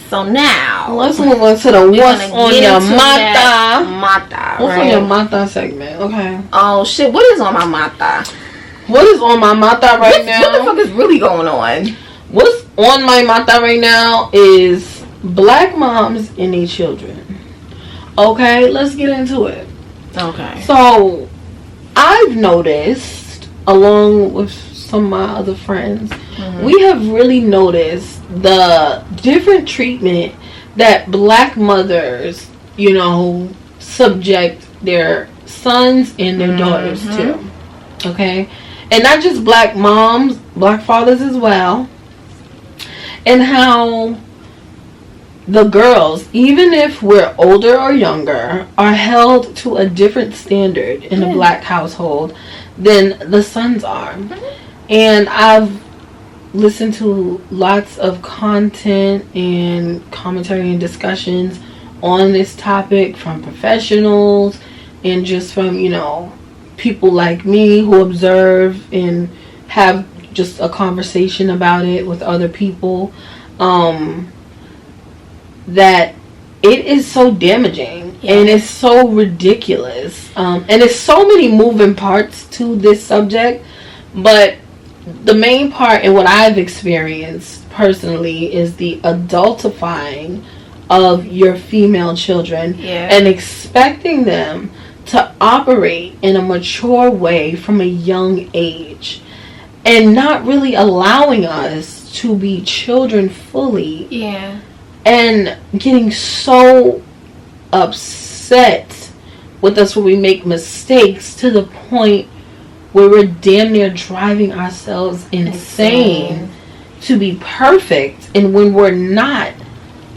So now let's move on to the what's on your mata. What's on your mata segment? Okay. Oh shit! What is on my mata? What is on my mata right now? What the fuck is really going on? What's on my mata right now is black moms and their children. Okay, let's get into it. Okay. So, I've noticed, along with some of my other friends, we have really noticed the different treatment that black mothers, subject their sons and their daughters to. Okay? And not just black moms, black fathers as well. And how the girls, even if we're older or younger, are held to a different standard in a black household than the sons are. And I've listened to lots of content and commentary and discussions on this topic from professionals and just from, people like me who observe and have just a conversation about it with other people. That it is so damaging and it's so ridiculous. And there's so many moving parts to this subject, but the main part and what I've experienced personally is the adultifying of your female children and expecting them to operate in a mature way from a young age and not really allowing us to be children fully. And getting so upset with us when we make mistakes to the point where we're damn near driving ourselves insane to be perfect. And when we're not,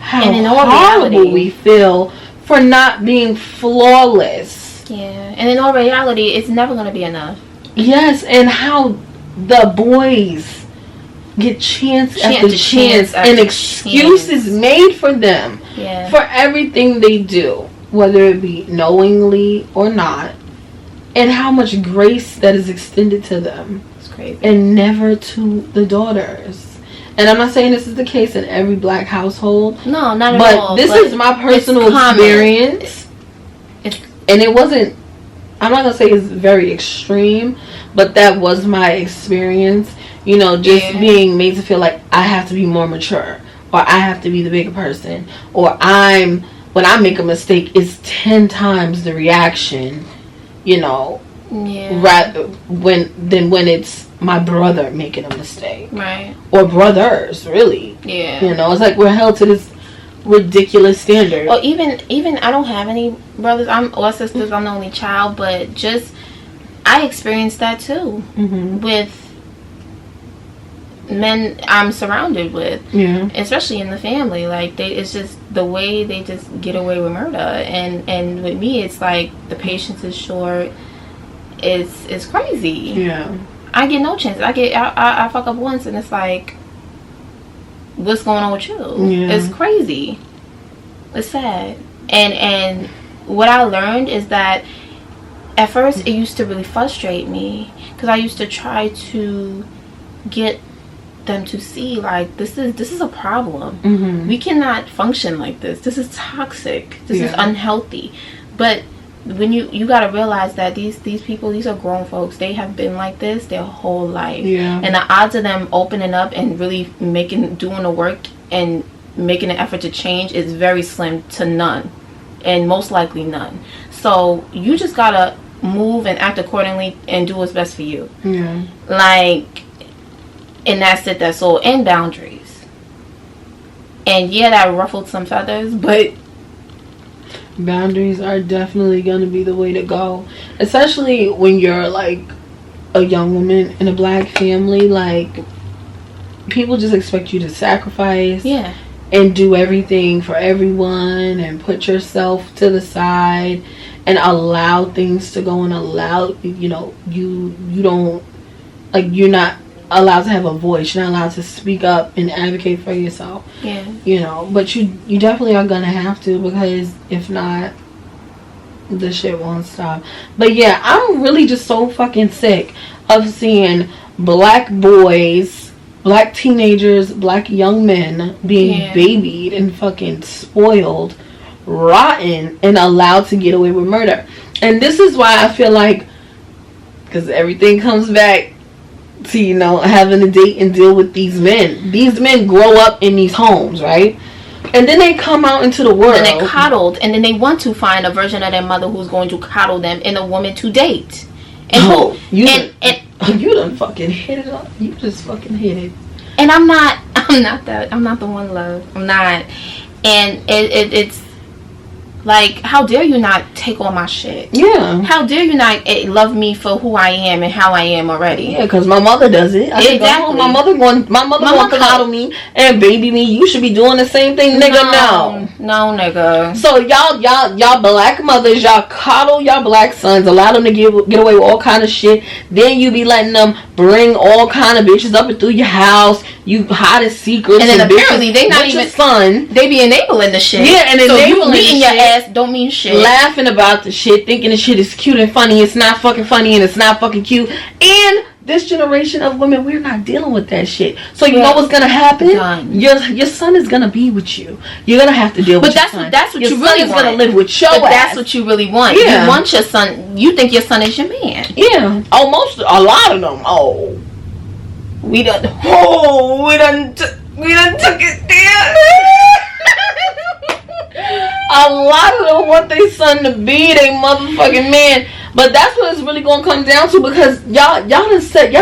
how horrible we feel for not being flawless. And in all reality, it's never going to be enough. Yes, and how the boys get chance after chance and excuses made for them for everything they do, whether it be knowingly or not, and how much grace that is extended to them. It's crazy. And never to the daughters. And I'm not saying this is the case in every black household. No, not at But all. this is my personal experience. And it wasn't, I'm not going to say it's very extreme, but that was my experience. Being made to feel like I have to be more mature, or I have to be the bigger person, or when I make a mistake, it's 10 times the reaction, rather when it's my brother making a mistake, right? Or brothers, really, it's like we're held to this ridiculous standard. Or even I don't have any brothers or sisters. I'm the only child, but just I experienced that too with men I'm surrounded with, especially in the family. Like it's just the way they just get away with murder, and with me, it's like the patience is short. It's crazy. I get no chance. I fuck up once, and it's like, what's going on with you? It's crazy. It's sad. And what I learned is that at first it used to really frustrate me because I used to try to get them to see like this is a problem. We cannot function like this. This is toxic. This is unhealthy. But when you got to realize that these people, these are grown folks. They have been like this their whole life. And the odds of them opening up and really doing the work and making an effort to change is very slim to none, and most likely none. So you just gotta move and act accordingly and do what's best for you. And that's it, that's all. And boundaries. And that ruffled some feathers, but boundaries are definitely going to be the way to go. Especially when you're like a young woman in a black family. Like, people just expect you to sacrifice. And do everything for everyone and put yourself to the side and allow things to go and allow, you don't, like, you're not allowed to have a voice. You're not allowed to speak up and advocate for yourself. Yeah. You know, but you definitely are gonna have to, because if not, the shit won't stop. But yeah, I'm really just so fucking sick of seeing black boys, black teenagers, black young men being babied and fucking spoiled, rotten, and allowed to get away with murder. And this is why I feel like, because everything comes back to, you know, having to date and deal with these men. These men grow up in these homes, right? And then they come out into the world. And they're coddled. And then they want to find a version of their mother who's going to coddle them in a woman to date. And you done fucking hit it up. You just fucking hit it. And I'm not the one, love. I'm not. And it's like, how dare you not take all my shit? Yeah. How dare you not love me for who I am and how I am already? Yeah, because my mother does it. Exactly. My mother going to coddle me and baby me. You should be doing the same thing, nigga. No, nigga. So y'all black mothers, y'all coddle y'all black sons, allow them to get away with all kind of shit. Then you be letting them bring all kind of bitches up and through your house. You hide secrets. And then apparently they not even son. They be enabling the shit. Yeah, and so enabling you beating your shit. ass don't mean shit. Laughing about the shit, thinking the shit is cute and funny. It's not fucking funny and it's not fucking cute. And this generation of women, we're not dealing with that shit. So you know what's gonna happen? Done. Your son is gonna be with you. You're gonna have to deal with your son. But that's what your you really son want. Is gonna live with your ass. That's what you really want. Yeah. You want your son. You think your son is your man. Yeah. A lot of them. We done took it there. A lot of them want their son to be their motherfucking man. But that's what it's really gonna come down to, because y'all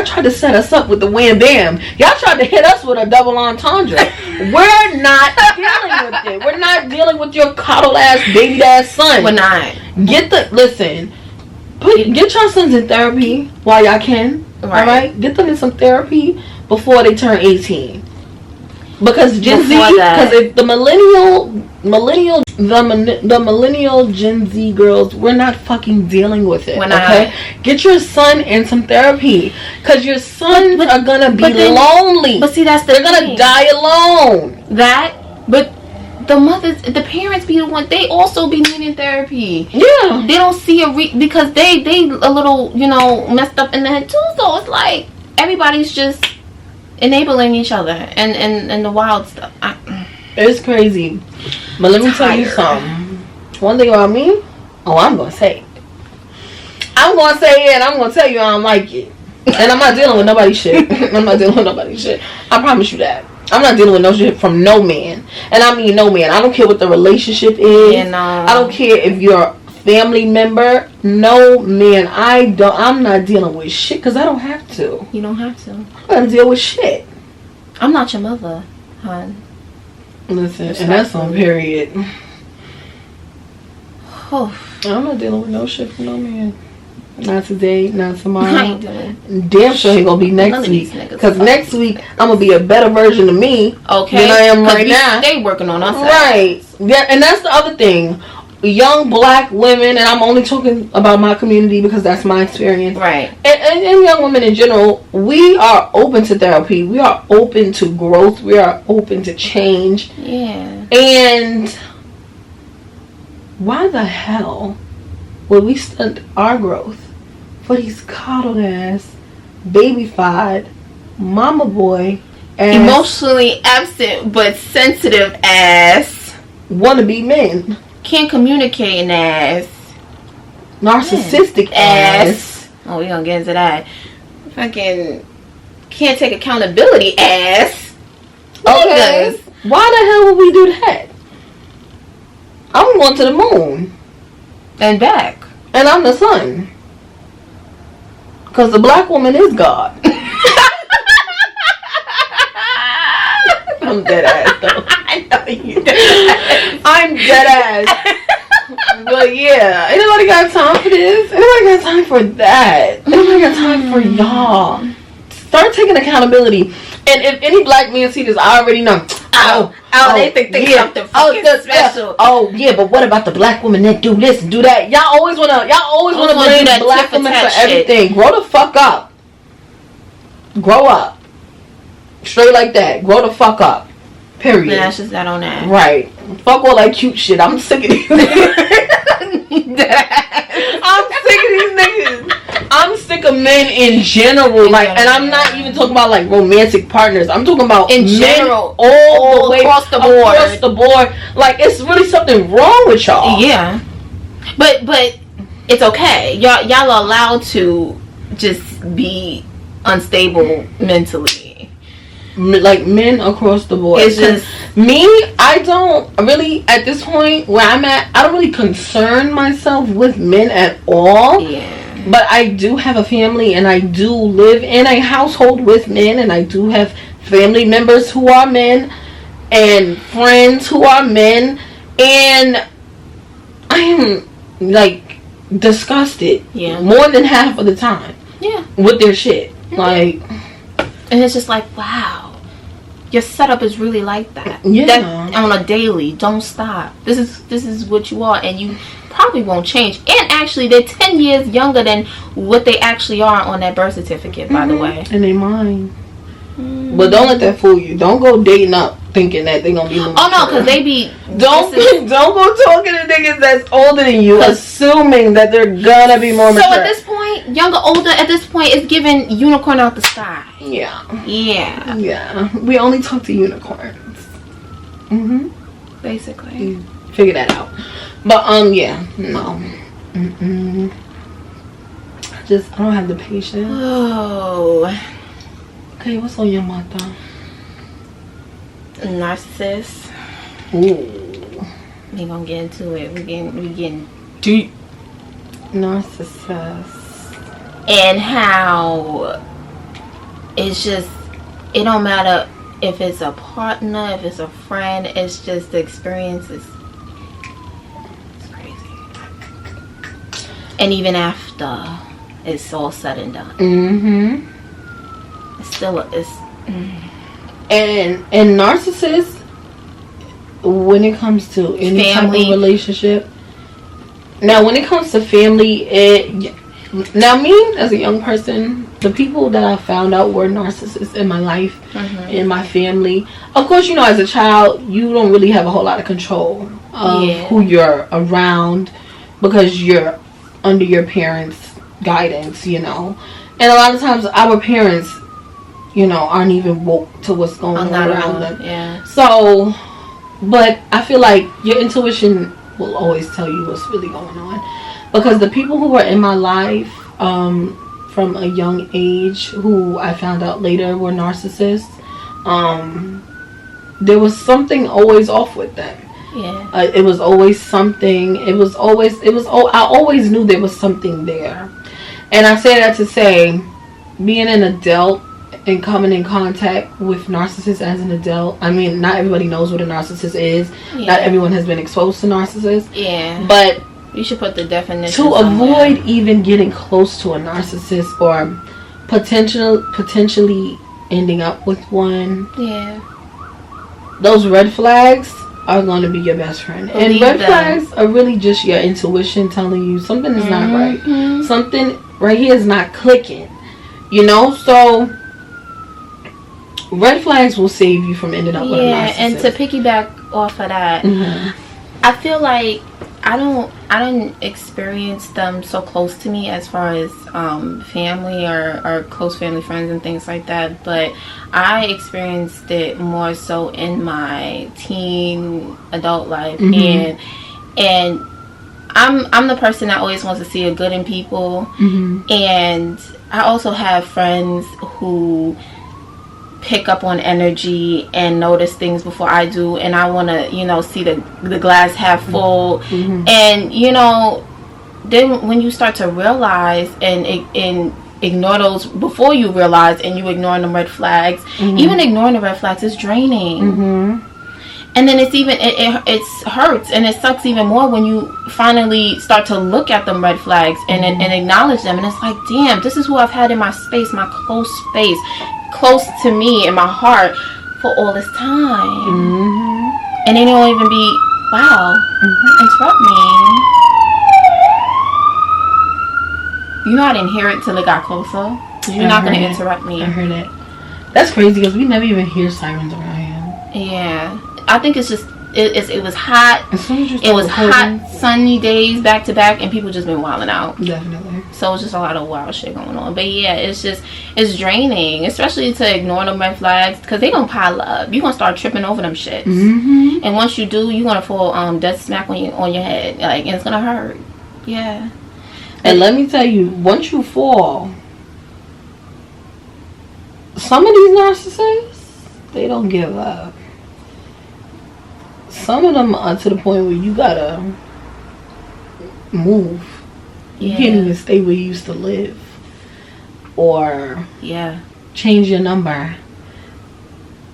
tried to set us up with the wham bam. Y'all tried to hit us with a double entendre. We're not dealing with it. We're not dealing with your coddle ass baby ass son. We're not. Get your sons in therapy while y'all can. Right. Alright? Get them in some therapy before they turn 18. Because Gen Z, because if the millennial Gen Z girls, we're not fucking dealing with it. Okay, get your son in some therapy, because your sons are gonna be lonely. But see, they're gonna die alone. But the parents be the one. They also be needing therapy. Yeah, they don't see because they a little, you know, messed up in the head too. So it's like everybody's just enabling each other and the wild stuff. It's crazy. But let me tell you something. One thing about me, I'm gonna say it. I'm gonna say it, and I'm gonna tell you I don't like it. And I'm not dealing with nobody's shit. I promise you that. I'm not dealing with no shit from no man. And I mean no man. I don't care what the relationship is. Yeah, no. I don't care if you're a family member. No man. I'm not dealing with shit, because I don't have to. You don't have to. I gotta deal with shit. I'm not your mother, hon. Listen, and that's on period. Oh. I'm not dealing with no shit from no man. Not today, not tomorrow. I ain't doing. Damn sure ain't gonna be next week. Because next week I'm gonna be a better version of me than I am right now. They working on us. Right. Yeah, and that's the other thing. Young black women, and I'm only talking about my community because that's my experience. Right. And young women in general, we are open to therapy. We are open to growth. We are open to change. Yeah. And why the hell would we stunt our growth for these coddled ass, baby-fied, mama boy ass, emotionally absent but sensitive ass, wannabe men? Can't communicate ass, narcissistic ass. Oh, we gonna get into that. Fucking can't take accountability ass. Okay. Why the hell would we do that? I'm going to the moon and back, and I'm the sun, because the black woman is God. I'm dead ass though. I know you dead. I'm dead ass. But yeah, ain't nobody got time for this. Ain't nobody got time for that. Ain't nobody got time for y'all. Start taking accountability. And if any black man see this, I already know. They think they something fucking special. Oh yeah, but what about the black women that do this and do that? Y'all always wanna blame black women for everything. Grow the fuck up. Grow up. Straight like that. Grow the fuck up. Period. Yeah, that's just that on that. Right. Fuck all that cute shit. I'm sick of these niggas. I'm sick of these niggas. I'm sick of men in general. Like, and I'm not even talking about like romantic partners. I'm talking about in men general, all the way across the board. Across the board. Like, it's really something wrong with y'all. Yeah. But it's okay. Y'all are allowed to just be unstable mentally. Like, men across the board. It's just me. I don't really, at this point where I'm at, I don't really concern myself with men at all. Yeah. But I do have a family, and I do live in a household with men, and I do have family members who are men and friends who are men, and I am like disgusted more than half of the time with their shit. Like, and it's just like, wow, your setup is really like that. Yeah. That, on a daily, don't stop. This is what you are, and you probably won't change. And actually, they're 10 years younger than what they actually are on that birth certificate, by the way. And they mine. But don't let that fool you. Don't go dating up thinking that they're gonna be more. Oh no, because they be don't go talking to niggas that's older than you, assuming that they're gonna be more mature. So at this point, younger, older, at this point, it's giving unicorn out the sky. Yeah. We only talk to unicorns. Basically. Figure that out. But no. I don't have the patience. Oh. Okay, what's on your mind though? Narcissist. Ooh. We gonna get into it. We getting deep. Narcissist. And how it's just, it don't matter if it's a partner, if it's a friend, it's just the experiences. It's crazy. And even after it's all said and done. It's still And narcissists, when it comes to any family type of relationship. Now, when it comes to family, now me as a young person, the people that I found out were narcissists in my life, in my family. Of course, you know, as a child, you don't really have a whole lot of control of who you're around because you're under your parents' guidance, you know. And a lot of times, our parents, you know, aren't even woke to what's going on around them. Yeah. So, but I feel like your intuition will always tell you what's really going on. Because the people who were in my life from a young age, who I found out later were narcissists, there was something always off with them. Yeah. It was always something. I always knew there was something there. And I say that to say, being an adult and coming in contact with narcissists as an adult. I mean, not everybody knows what a narcissist is. Yeah. Not everyone has been exposed to narcissists. Yeah. But you should put the definition to avoid even getting close to a narcissist or potentially ending up with one. Yeah. Those red flags are going to be your best friend. And red flags are really just your intuition telling you something is not right. Something right here is not clicking. You know, so red flags will save you from ending up with a narcissist. And to piggyback off of that, I feel like I don't experience them so close to me as far as family or close family friends and things like that, but I experienced it more so in my teen adult life. And I'm the person that always wants to see a good in people, and I also have friends who pick up on energy and notice things before I do, and I want to, you know, see the glass half full. And, you know, then when you start to realize and ignore those before you realize, and you ignoring the red flags, even ignoring the red flags is draining. And then it's even it hurts and it sucks even more when you finally start to look at them red flags and acknowledge them, and it's like, damn, this is who I've had in my space, my close space, close to me in my heart for all this time. And they don't even be, wow, interrupt me. You know, I didn't hear it till it got closer. You're not going to interrupt me. I heard it. That's crazy because we never even hear sirens around here. Yeah. I think it's just, it was hot. It was hot, sunny days back to back, and people just been wilding out. Definitely. So it's just a lot of wild shit going on. But yeah, it's draining, especially to ignore them red flags, because they gonna pile up. You gonna start tripping over them shits. Mm-hmm. And once you do, you gonna fall dead smack on your head, like, and it's gonna hurt. Yeah. And let me tell you, once you fall, some of these narcissists, they don't give up. Some of them are to the point where you gotta move. You can't even stay where you used to live. Or change your number.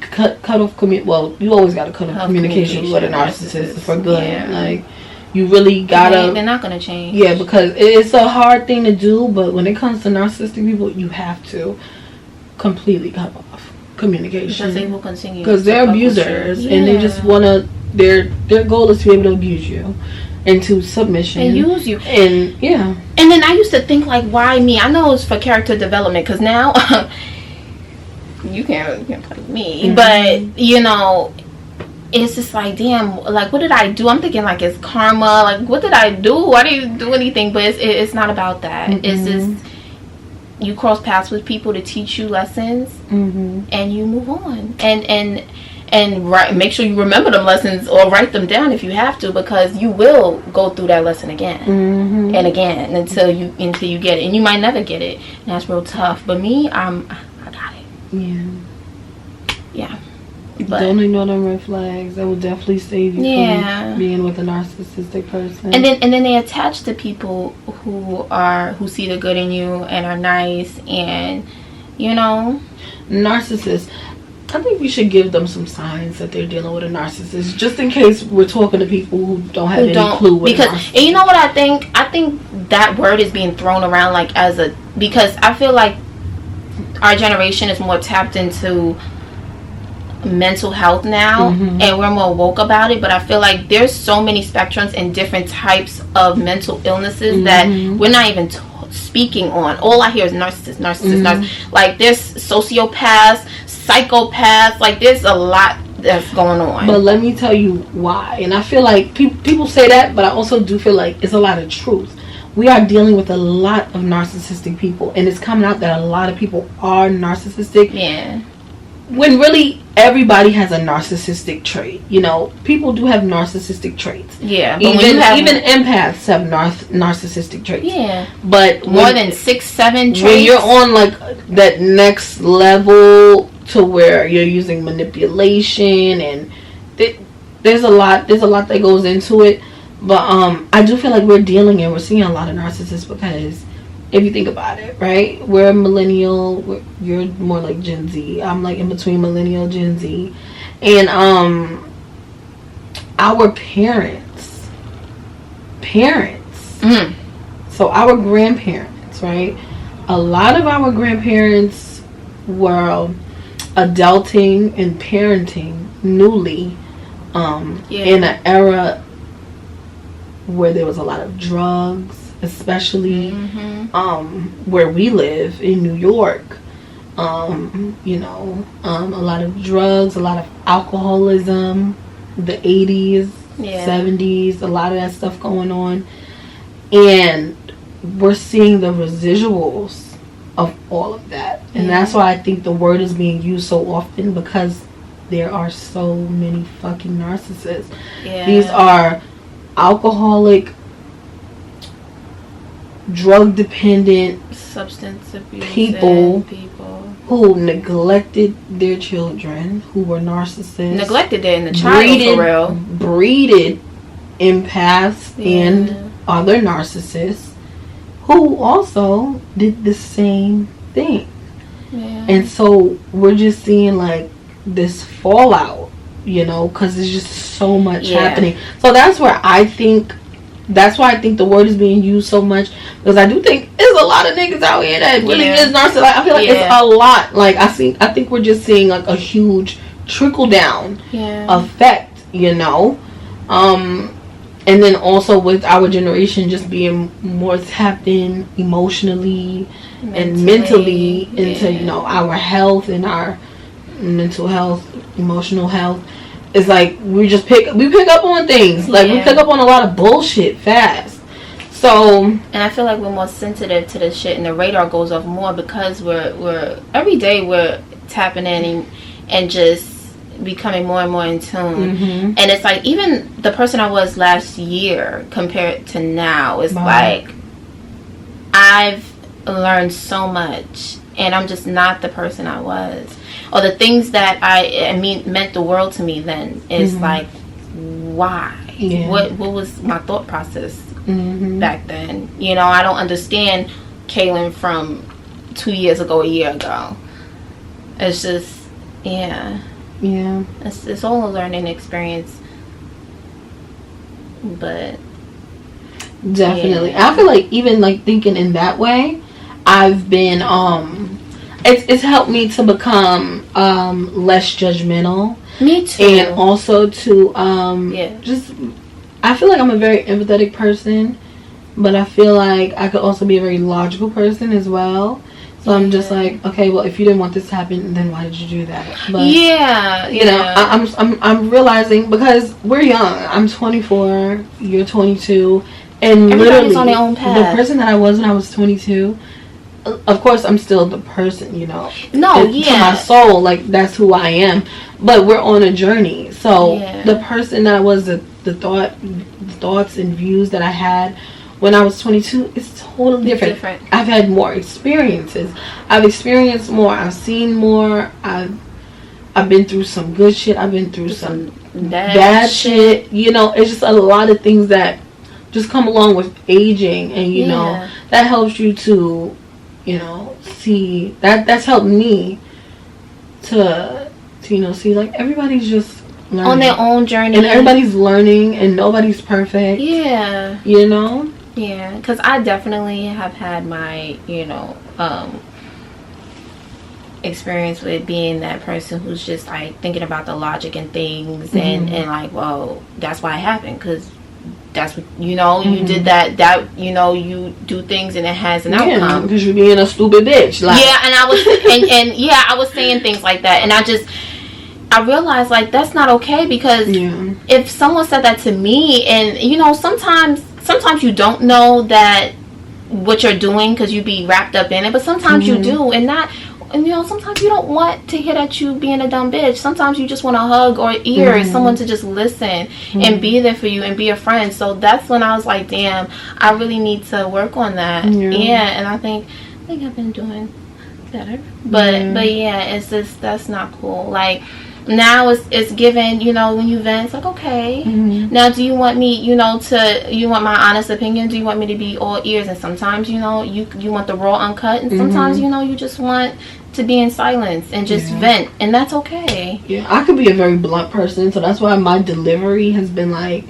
Cut off well, you always gotta cut off communication with a narcissist for good. Yeah. Like, you really gotta. They're not gonna change. Yeah, because it's a hard thing to do, but when it comes to narcissistic people, you have to completely cut off communication. Because they will continue. Because they're abusers, and they just wanna. Their goal is to be able to abuse you into submission and use you. And and then I used to think, like, why me? I know it's for character development, because now you can't play me, but you know, it's just like, damn, like, what did I do? I'm thinking, like, it's karma. Like, what did I do? I didn't do anything. But it's not about that. It's just, you cross paths with people to teach you lessons, and you move on, and make sure you remember them lessons, or write them down if you have to, because you will go through that lesson again and again until you get it, and you might never get it, and that's real tough. But me, I got it. Yeah. But don't ignore them red flags. That will definitely save you from being with a narcissistic person. And then they attach to people who see the good in you and are nice, and you know, narcissists. I think we should give them some signs that they're dealing with a narcissist, just in case we're talking to people who don't have any clue what and you know what I think? I think that word is being thrown around like because I feel like our generation is more tapped into mental health now, and we're more woke about it, but I feel like there's so many spectrums and different types of mental illnesses that we're not even speaking on. All I hear is narcissist. Like, there's sociopaths, psychopaths, like, there's a lot that's going on. But let me tell you why. And I feel like people say that, but I also do feel like it's a lot of truth. We are dealing with a lot of narcissistic people, and it's coming out that a lot of people are narcissistic. Yeah. When really everybody has a narcissistic trait. You know, people do have narcissistic traits. Yeah. But even empaths have narcissistic traits. Yeah. But more than 6-7 traits. When you're on like that next level to where you're using manipulation, and there's a lot that goes into it. But I do feel like we're seeing a lot of narcissists, because if you think about it, right? We're a millennial. You're more like Gen Z. I'm like in between millennial, Gen Z. And our parents. So our grandparents, right? A lot of our grandparents were adulting and parenting newly in an era where there was a lot of drugs, especially where we live in New York. You know, a lot of drugs, a lot of alcoholism, the 80s, 70s, a lot of that stuff going on. And we're seeing the residuals of all of that. And that's why I think the word is being used so often, because there are so many fucking narcissists. These are alcoholic, drug dependent, substance abuse people who neglected their children, who were narcissists, neglected it in the child, for real, breeded empaths and other narcissists who also did the same thing. And so we're just seeing like this fallout, you know, because there's just so much happening. So that's why I think the word is being used so much, because I do think there's a lot of niggas out here that really is narcissistic. Like, I feel like it's a lot. Like, I think we're just seeing like a huge trickle down effect, you know. And then also with our generation just being more tapped in emotionally and mentally into, you know, our health and our mental health, emotional health. It's like we pick up on things. Like we pick up on a lot of bullshit fast. So, and I feel like we're more sensitive to this shit, and the radar goes off more because we're every day we're tapping in and just becoming more and more in tune. And it's like even the person I was last year compared to now is like I've learned so much, and I'm just not the person I was, or the things that I mean meant the world to me then is like, why? What was my thought process back then? You know, I don't understand Kaylin from 2 years ago, a year ago. It's just it's all a learning experience, but definitely I feel like even like thinking in that way, I've been it's helped me to become less judgmental. Me too. And also to just, I feel like I'm a very empathetic person, but I feel like I could also be a very logical person as well. So I'm just like, okay, well, if you didn't want this to happen, then why did you do that? But you know, I'm realizing, because we're young. I'm 24, you're 22, and everybody's on their own path. The person that I was when I was 22, of course, I'm still the person, you know. To my soul, like that's who I am. But we're on a journey. So the person that I was, the thoughts and views that I had when I was 22 is totally different. I've had more experiences. I've experienced more. I've seen more. I've been through some good shit. I've been through some bad shit. You know, it's just a lot of things that just come along with aging, and you know that helps you to, you know, see that's helped me to you know, see like everybody's just learning on their own journey, and everybody's learning, and nobody's perfect. You know. Yeah, because I definitely have had my, you know, experience with being that person who's just like thinking about the logic and things, and like, well, that's why it happened, because that's what, you know, you did that you know, you do things and it has an outcome because you're being a stupid bitch. Like, and I was and I was saying things like that, and I realized like that's not okay, because if someone said that to me, and you know, sometimes you don't know that what you're doing because you be wrapped up in it, but sometimes you do, and you know, sometimes you don't want to hear that you being a dumb bitch. Sometimes you just want a hug or ear, someone to just listen and be there for you and be a friend. So that's when I was like, damn, I really need to work on that. And I think I've been doing better, but it's just, that's not cool. Like, now it's given, you know, when you vent, it's like, okay, now do you want me, you know, you want my honest opinion? Do you want me to be all ears? And sometimes, you know, you want the raw uncut, and sometimes, you know, you just want to be in silence and just vent, and that's okay. I could be a very blunt person, so that's why my delivery has been like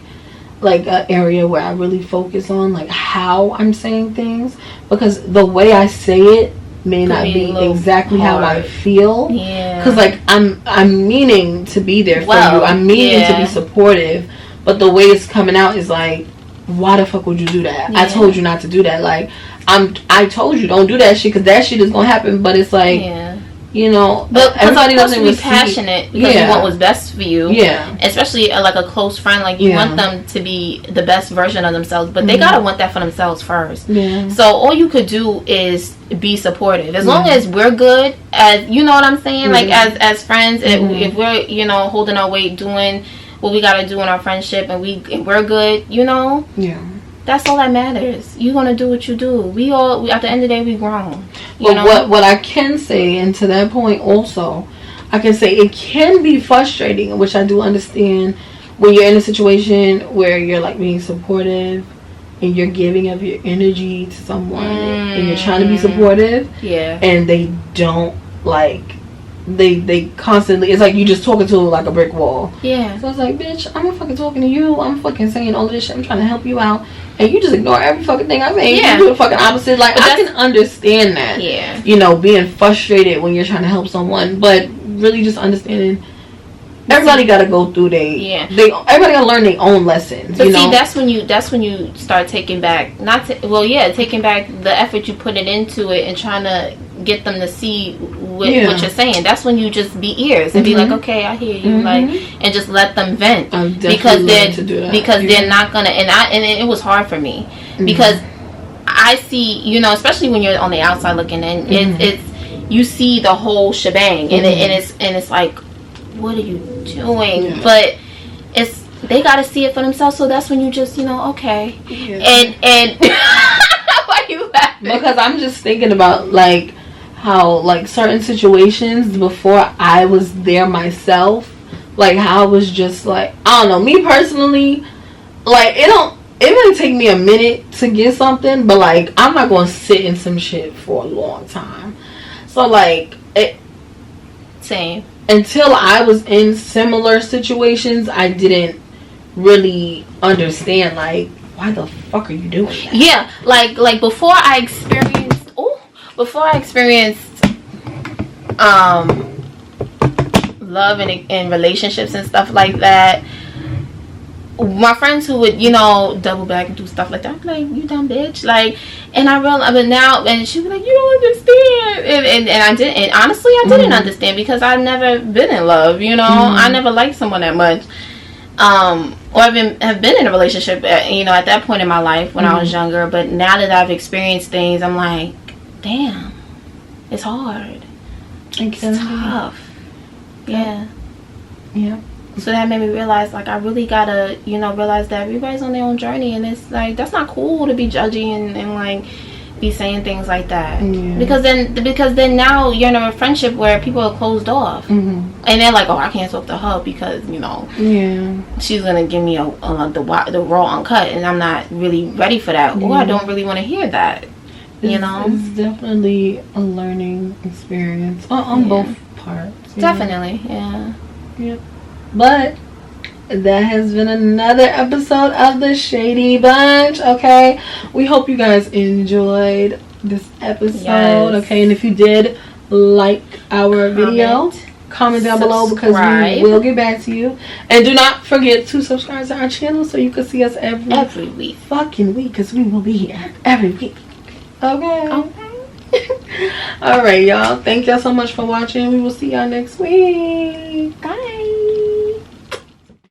an area where I really focus on like how I'm saying things, because the way I say it may not be exactly how I feel. Because like I'm meaning to be there for you. I'm meaning to be supportive, but the way it's coming out is like, why the fuck would you do that? I told you not to do that. Like I told you don't do that shit, because that shit is gonna happen. But it's like, you know, but everybody doesn't be passionate because you want what's best for you. Especially like a close friend, like you want them to be the best version of themselves, but they gotta want that for themselves first. So all you could do is be supportive, as long as we're good, as you know what I'm saying, like as friends. If we're, you know, holding our weight, doing what we gotta do in our friendship, and we're good, you know, that's all that matters. You're gonna do what you do. We at the end of the day, we grown. But what I can say, and to that point also, I can say it can be frustrating, which I do understand, when you're in a situation where you're like being supportive and you're giving of your energy to someone and you're trying to be supportive, and they don't, like, they constantly, it's like you just talking to like a brick wall. So it's like, bitch, I'm fucking talking to you, I'm fucking saying all this shit, I'm trying to help you out, and you just ignore every fucking thing I say. You do the fucking opposite. Like, I can understand that. You know, being frustrated when you're trying to help someone, but really just understanding everybody got to go through everybody got to learn their own lessons. But see, that's when you start taking back, taking back the effort you put it into it and trying to get them to see what you're saying. That's when you just be ears and be like, okay, I hear you, and just let them vent, because they're not gonna. And it was hard for me because I see, especially when you're on the outside looking in, it's you see the whole shebang, and it's like, what are you doing? Yeah. But they got to see it for themselves. So that's when you just, okay. Yeah. And why are you laughing? Because I'm just thinking about like how like certain situations before I was there myself, like how I was just like, I don't know, me personally, like it might take me a minute to get something, but like I'm not going to sit in some shit for a long time. So like same. Until I was in similar situations, I didn't really understand, like, why the fuck are you doing that? Yeah, like before I experienced love and relationships and stuff like that, my friends who would, double back and do stuff like that, I'm like, you dumb bitch. Like, and I realized, but now, and she'd be like, you don't understand. And I didn't, and honestly, I didn't understand because I've never been in love, I never liked someone that much. Or have been in a relationship, at that point in my life when I was younger. But now that I've experienced things, I'm like, damn, it's hard. It's tough. Yeah. Yeah. So that made me realize, like, I really gotta, realize that everybody's on their own journey, and it's like, that's not cool to be judgy and like be saying things like that. Yeah. Because then now you're in a friendship where people are closed off, and they're like, oh, I can't talk to her because she's gonna give me the raw uncut, and I'm not really ready for that, or I don't really want to hear that. It's definitely a learning experience on both parts. Definitely, yeah. Yep. But that has been another episode of the Shady Bunch. Okay, we hope you guys enjoyed this episode. Yes. Okay, and if you did, like our video, comment down below, because we will get back to you. And do not forget to subscribe to our channel so you can see us every week, fucking week, because we will be here every week. Okay. All right, y'all. Thank y'all so much for watching. We will see y'all next week.